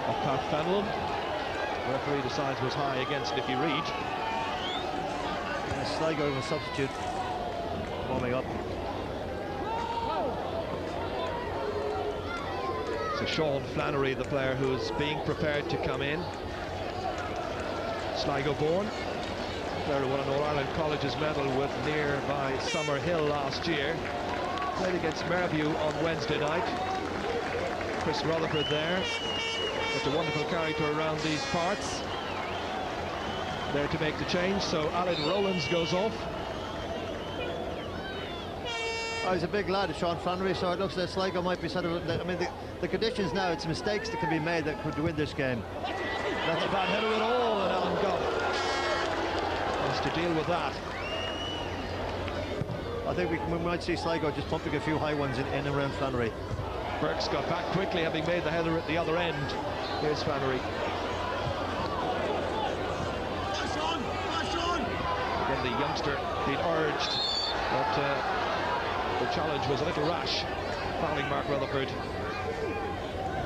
of Pat Fenlon. The referee decides was high against Nicky Reid. Sligo with a substitute warming up. So Sean Flannery, the player who's being prepared to come in. Sligo born. Player who won an All-Ireland Colleges medal with nearby Summerhill last year. Played against Merview on Wednesday night. Chris Rutherford there. Such a wonderful character around these parts. There to make the change, so Alan Rowlands goes off. Oh, he's a big lad, Sean Flannery, so it looks like Sligo might be sort of... I mean, the conditions now, it's mistakes that can be made that could win this game. Not a bad header at all, and Alan Goff has to deal with that. I think we might see Sligo just pumping a few high ones in and around Flannery. Burks got back quickly, having made the header at the other end. Here's Flannery. Again, the youngster being urged, but the challenge was a little rash, fouling Mark Rutherford.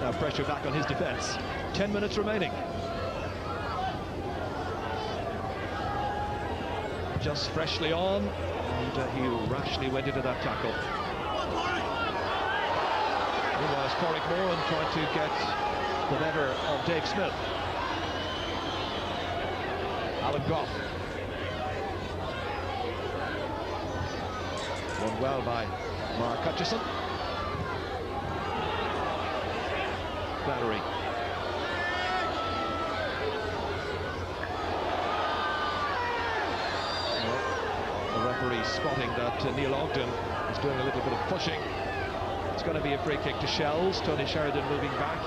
Now pressure back on his defence. 10 minutes remaining. Just freshly on, and he rashly went into that tackle. Meanwhile, Corrick Moran trying to get the better of Dave Smith. Alan Goff. Won well by Mark Hutchison. Flannery. Well, the referee spotting that Neil Ogden is doing a little bit of pushing. It's going to be a free kick to Shells. Tony Sheridan moving back.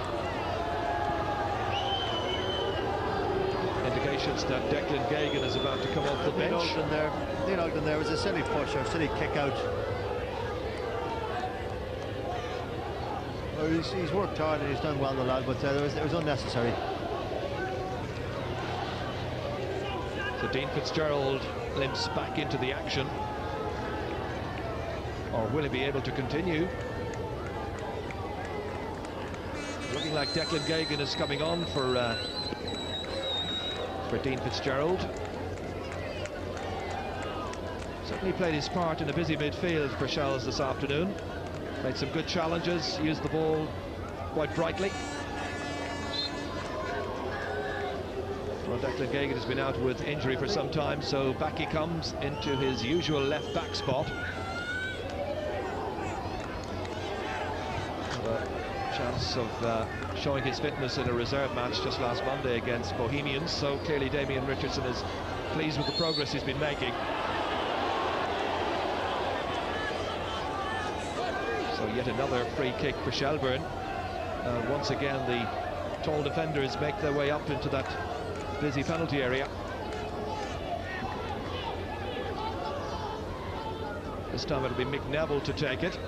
Indications that Declan Gagan is about to come off the bench. Neil Ogden there was a silly push or silly kick out. Well, he's worked hard and he's done well, the lad, but it was unnecessary. So Dean Fitzgerald limps back into the action. Or will he be able to continue? Looking like Declan Gagan is coming on for Dean Fitzgerald. Certainly played his part in a busy midfield for Shells this afternoon. Made some good challenges, used the ball quite brightly. Well, Declan Gagan has been out with injury for some time, so back he comes into his usual left back spot. And a chance of showing his fitness in a reserve match just last Monday against Bohemians, so clearly Damien Richardson is pleased with the progress he's been making. So yet another free kick for Shelbourne. Once again the tall defenders make their way up into that busy penalty area. This time it'll be Mick Neville to take it.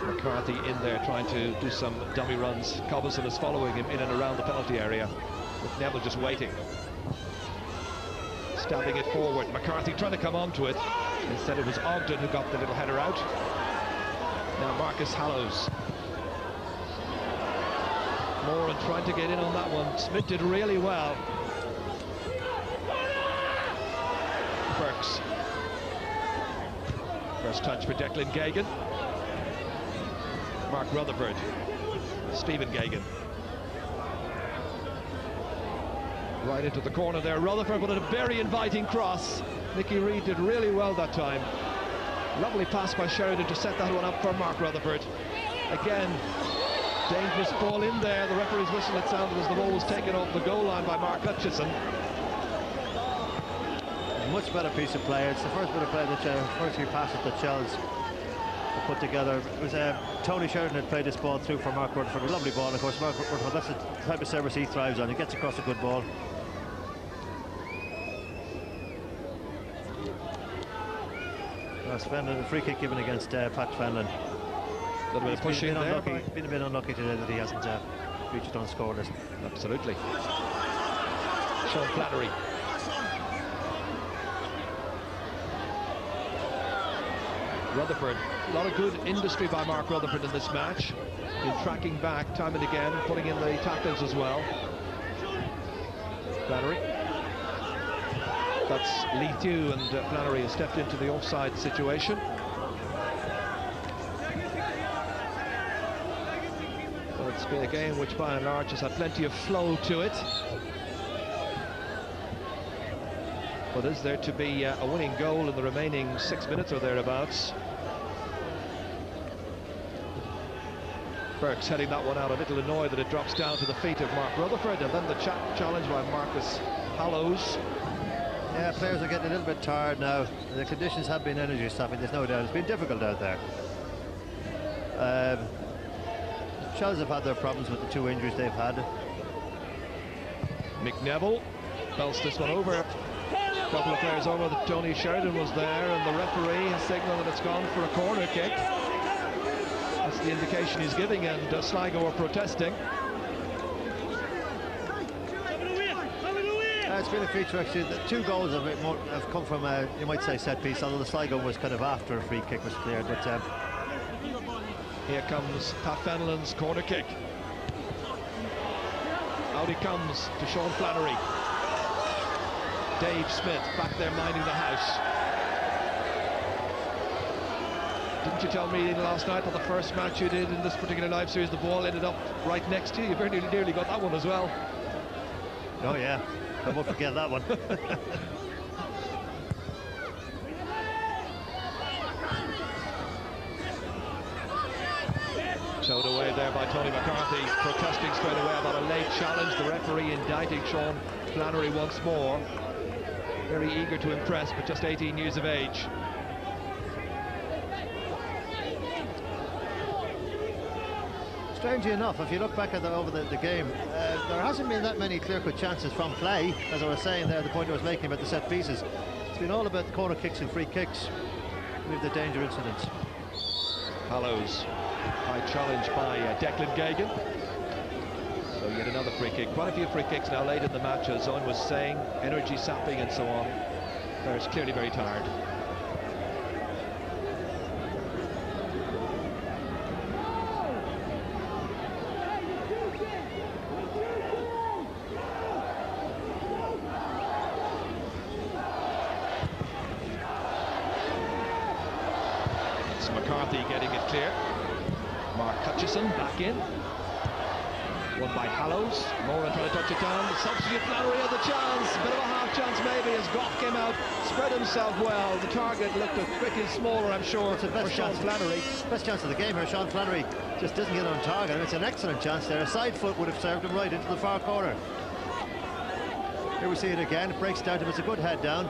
McCarthy in there trying to do some dummy runs. Cobbleson is following him in and around the penalty area, with Neville just waiting. Stabbing it forward. McCarthy trying to come onto it. Instead it was Ogden who got the little header out. Now Marcus Hallows. Moran trying to get in on that one. Smith did really well. Burks. First touch for Declan Gagan. Mark Rutherford. Stephen Gagan. Right into the corner there. Rutherford with a very inviting cross. Nicky Reid did really well that time. Lovely pass by Sheridan to set that one up for Mark Rutherford. Again, dangerous ball in there. The referee's whistle, it sounded as the ball was taken off the goal line by Mark Hutchison. Much better piece of play. It's the first bit of play that first few passes that Shells put together. It was Tony Sheridan had played this ball through for Mark Rutherford. A lovely ball, of course. Mark Rutherford, that's the type of service he thrives on. He gets across a good ball. Fenlon, a free kick given against Pat Fenlon. A little bit of pushing there. Been a bit unlucky today that he hasn't reached on score list. Absolutely. Sean Flannery. Rutherford. A lot of good industry by Mark Rutherford in this match. Been tracking back time and again, putting in the tackles as well. Flannery. That's Lee Thew, and Flannery has stepped into the offside situation. Well, it's been a game which by and large has had plenty of flow to it. But is there to be a winning goal in the remaining 6 minutes or thereabouts? Burke's heading that one out, a little annoyed that it drops down to the feet of Mark Rutherford, and then the challenge by Marcus Hallows. Yeah, players are getting a little bit tired now. The conditions have been energy sapping, there's no doubt. It's been difficult out there. Shells have had their problems with the 2 injuries they've had. McNeville belts this one over. A couple of players over. Tony Sheridan was there, and the referee has signalled that it's gone for a corner kick. That's the indication he's giving, and Sligo are protesting. It's been a feature actually. The 2 goals have come from you might say set piece, although the Sligo was kind of after a free kick was cleared. But here comes Pat Fenlon's corner kick. Out he comes to Sean Flannery. Dave Smith back there minding the house. Didn't you tell me last night that the first match you did in this particular live series, the ball ended up right next to you? You very nearly got that one as well. Oh yeah, I won't forget that one. Showed away there by Tony McCarthy, protesting straight away about a late challenge. The referee indicting Sean Flannery once more. Very eager to impress, but just 18 years of age. Strangely enough, if you look back at over the game, there hasn't been that many clear-cut chances from play, as I was saying there, the point I was making about the set pieces. It's been all about the corner kicks and free kicks with the danger incidents. Hallows, high challenge by Declan Gagan. So yet another free kick. Quite a few free kicks now late in the match, as Owen was saying, energy sapping and so on. They're clearly very tired. It's McCarthy getting it clear. Mark Hutchison back in. Won by Hallows. Moran trying to touch it down. The substitute Flannery had the chance. Bit of a half chance maybe as Goff came out, spread himself well. The target looked a bit smaller, I'm sure, for Sean Flannery. Best chance of the game here. Sean Flannery just doesn't get on target. It's an excellent chance there. A side foot would have served him right into the far corner. Here we see it again. It breaks down to him. It's a good head down.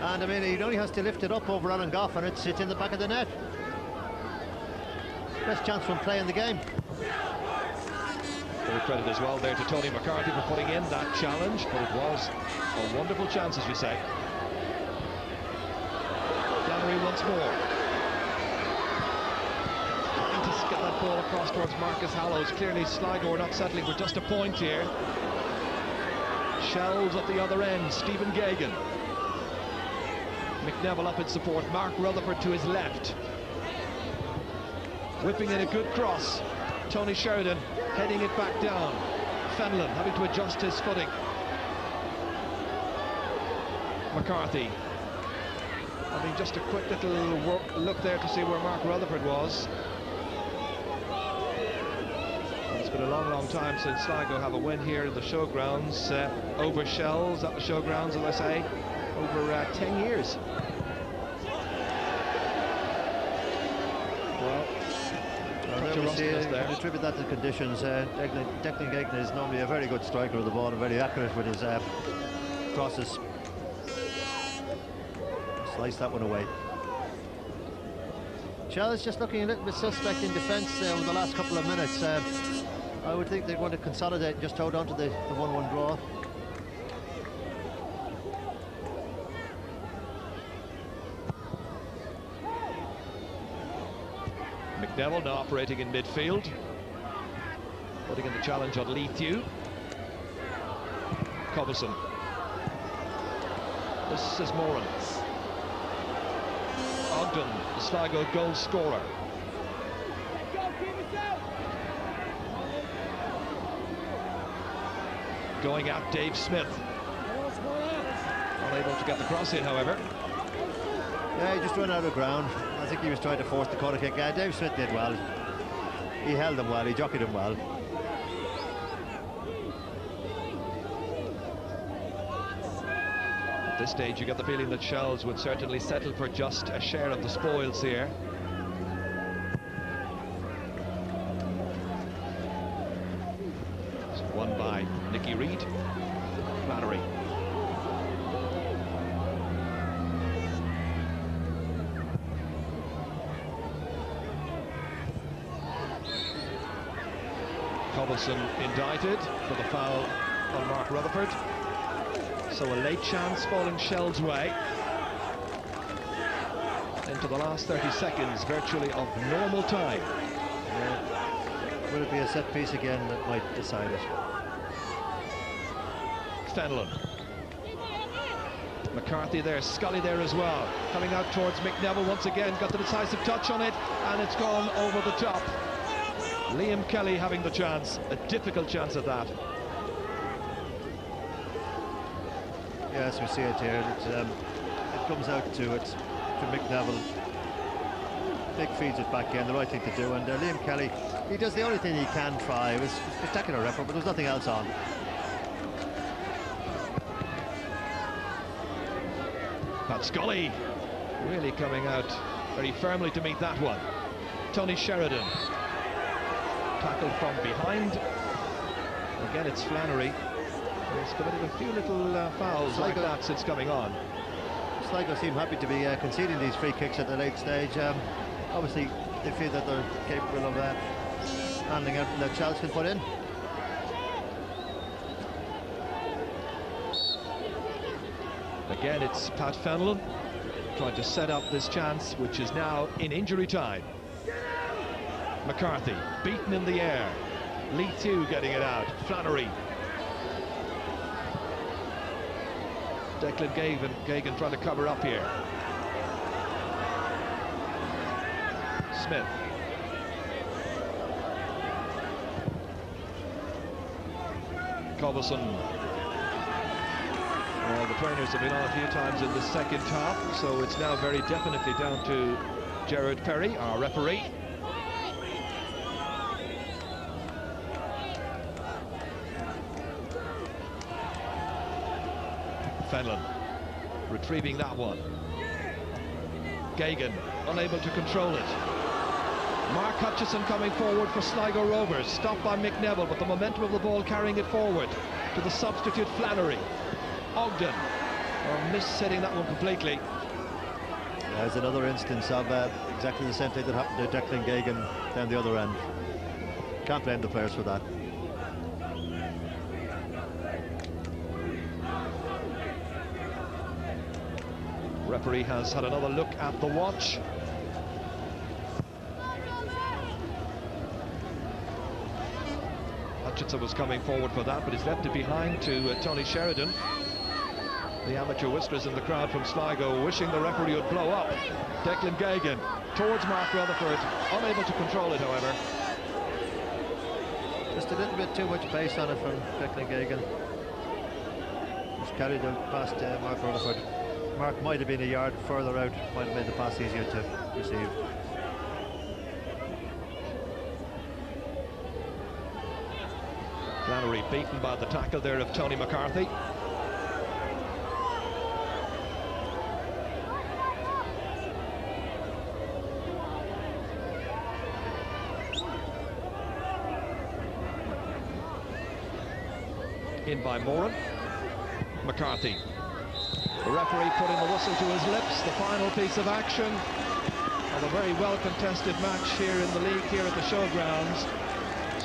And I mean, he only has to lift it up over Alan Goff and it's in the back of the net. Best chance from play in the game. Full credit as well there to Tony McCarthy for putting in that challenge, but it was a wonderful chance, as we say. Flannery once more. Trying to get that ball across towards Marcus Hallows. Clearly Sligo are not settling for just a point here. Shells at the other end, Stephen Gagan. McNeville up in support, Mark Rutherford to his left. Whipping in a good cross. Tony Sheridan heading it back down. Fenlon having to adjust his footing. McCarthy. I mean, just a quick little look there to see where Mark Rutherford was. It's been a long time since Sligo have a win here in the Showgrounds over Shells at the Showgrounds, as I say, over 10 years. There. Attribute that to conditions. Declan Gagan is normally a very good striker of the ball and very accurate with his crosses. Slice that one away. Shell is just looking a little bit suspect in defence over the last couple of minutes. I would think they're going to consolidate and just hold on to the 1-1 draw. McNeville now operating in midfield, putting in the challenge on Lethew. Cobbeson. This is Moran. Ogden, the Sligo goal scorer. Going at Dave Smith. Unable to get the cross in, however. Yeah, he just ran out of ground. I think he was trying to force the corner kick. Dave Smith did well. He held him well, he jockeyed him well. At this stage, you get the feeling that Shells would certainly settle for just a share of the spoils here. Cobbleson indicted for the foul on Mark Rutherford. So a late chance falling Shell's way. Into the last 30 seconds, virtually of normal time. Will it be a set piece again that might decide it? Fenlon. McCarthy there, Scully there as well. Coming out towards McNeville once again, got the decisive touch on it, and it's gone over the top. Liam Kelly having the chance, a difficult chance at that. Yes, we see it here. It comes out to McNeville. Big feeds it back in, the right thing to do, and Liam Kelly, he does the only thing he can try. It was a spectacular effort, but there's nothing else on. Pat Scully really coming out very firmly to meet that one. Tony Sheridan tackled from behind. Again, it's Flannery. He's committed a few little fouls like that since coming on. Sligo seem happy to be conceding these free kicks at the late stage. Obviously, they feel that they're capable of handling everything that Chelsea can put in. Again, it's Pat Fenlon trying to set up this chance, which is now in injury time. McCarthy beaten in the air. Lee Tew getting it out. Flannery. Declan Gagan trying to cover up here. Smith. Cobbleson. Well, the trainers have been on a few times in the second half, so it's now very definitely down to Gerard Perry, our referee. Fenlon retrieving that one. Gagan unable to control it. Mark Hutchison coming forward for Sligo Rovers, stopped by McNeville, but the momentum of the ball carrying it forward to the substitute Flannery. Ogden miss-setting that one completely. There's another instance of exactly the same thing that happened to Declan Gagan down the other end. Can't blame the players for that. Referee has had another look at the watch. Hutchinson was coming forward for that, but he's left it behind to Tony Sheridan. The amateur whistlers in the crowd from Sligo wishing the referee would blow up. Declan Gagan towards Mark Rutherford, unable to control it, however. Just a little bit too much pace on it from Declan Gagan. Just carried it past Mark Rutherford. Mark might have been a yard further out, might have made the pass easier to receive. Flannery beaten by the tackle there of Tony McCarthy. In by Moran. McCarthy. The referee putting the whistle to his lips, the final piece of action of a very well-contested match here in the league, here at the Showgrounds.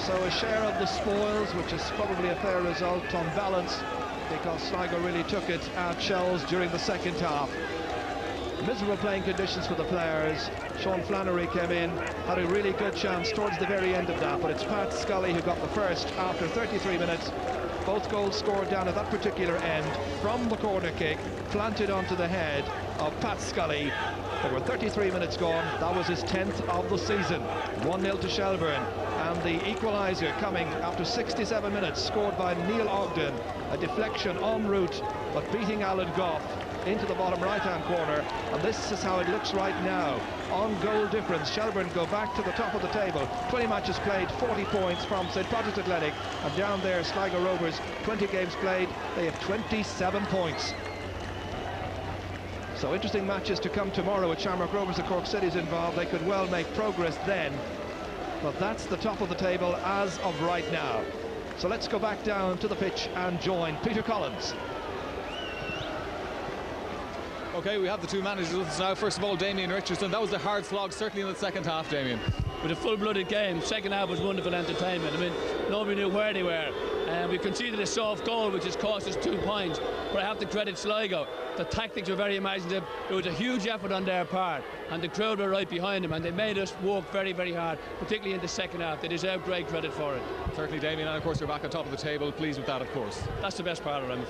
So a share of the spoils, which is probably a fair result on balance, because Sligo really took it at Shells during the second half. Miserable playing conditions for the players. Sean Flannery came in, had a really good chance towards the very end of that, but it's Pat Scully who got the first after 33 minutes. Both goals scored down at that particular end from the corner kick, planted onto the head of Pat Scully. There were 33 minutes gone. That was his 10th of the season. 1-0 to Shelbourne. And the equaliser coming after 67 minutes, scored by Neil Ogden. A deflection en route, but beating Alan Goff into the bottom right-hand corner. And this is how it looks right now. On goal difference, Shelbourne go back to the top of the table. 20 matches played, 40 points from St. Patrick's Athletic. And down there, Sligo Rovers, 20 games played, they have 27 points. So interesting matches to come tomorrow with Shamrock Rovers and Cork City's involved. They could well make progress then. But that's the top of the table as of right now. So let's go back down to the pitch and join Peter Collins. Okay, we have the two managers with us now. First of all, Damien Richardson. That was a hard slog, certainly in the second half, Damien. With a full-blooded game, second half was wonderful entertainment. I mean, nobody knew where they were. And we conceded a soft goal, which has cost us 2 points. But I have to credit Sligo. The tactics were very imaginative. It was a huge effort on their part, and the crowd were right behind them, and they made us work very, very hard, particularly in the second half. They deserve great credit for it. Certainly, Damien, and of course you're back on top of the table. Pleased with that, of course. That's the best part of it.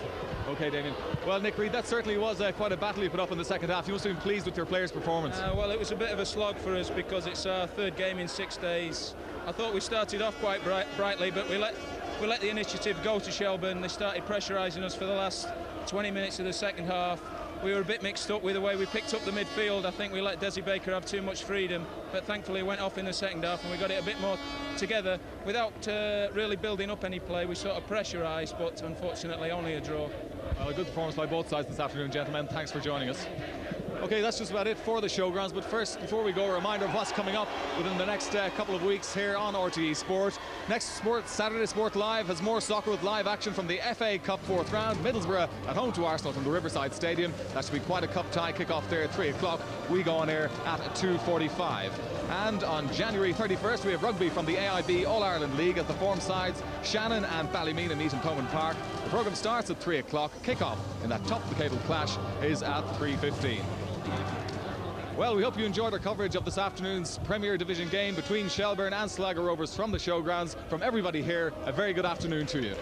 Okay, Damien. Well, Nick Reid, that certainly was quite a battle you put up in the second half. You must have been pleased with your players' performance. Well, it was a bit of a slog for us because it's our third game in 6 days. I thought we started off quite brightly, but we let the initiative go to Shelbourne. They started pressurising us for the last 20 minutes of the second half. We were a bit mixed up with the way we picked up the midfield. I think we let Desi Baker have too much freedom, but thankfully went off in the second half and we got it a bit more together without really building up any play. We sort of pressurised, but unfortunately only a draw. Well, a good performance by both sides this afternoon, gentlemen. Thanks for joining us. Okay, that's just about it for the Showgrounds, but first, before we go, a reminder of what's coming up within the next couple of weeks here on RTE Sport. Next Saturday Sport Live has more soccer with live action from the FA Cup 4th round. Middlesbrough at home to Arsenal from the Riverside Stadium. That should be quite a cup tie. Kick-off there at 3 o'clock. We go on air at 2:45. And on January 31st, we have rugby from the AIB All-Ireland League as the form sides Shannon and Ballymena meet in Thomond Park. The programme starts at 3 o'clock. Kick-off in that top-of-the-cable clash is at 3:15. Well, we hope you enjoyed our coverage of this afternoon's Premier Division game between Shelbourne and Sligo Rovers from the Showgrounds. From everybody here, a very good afternoon to you.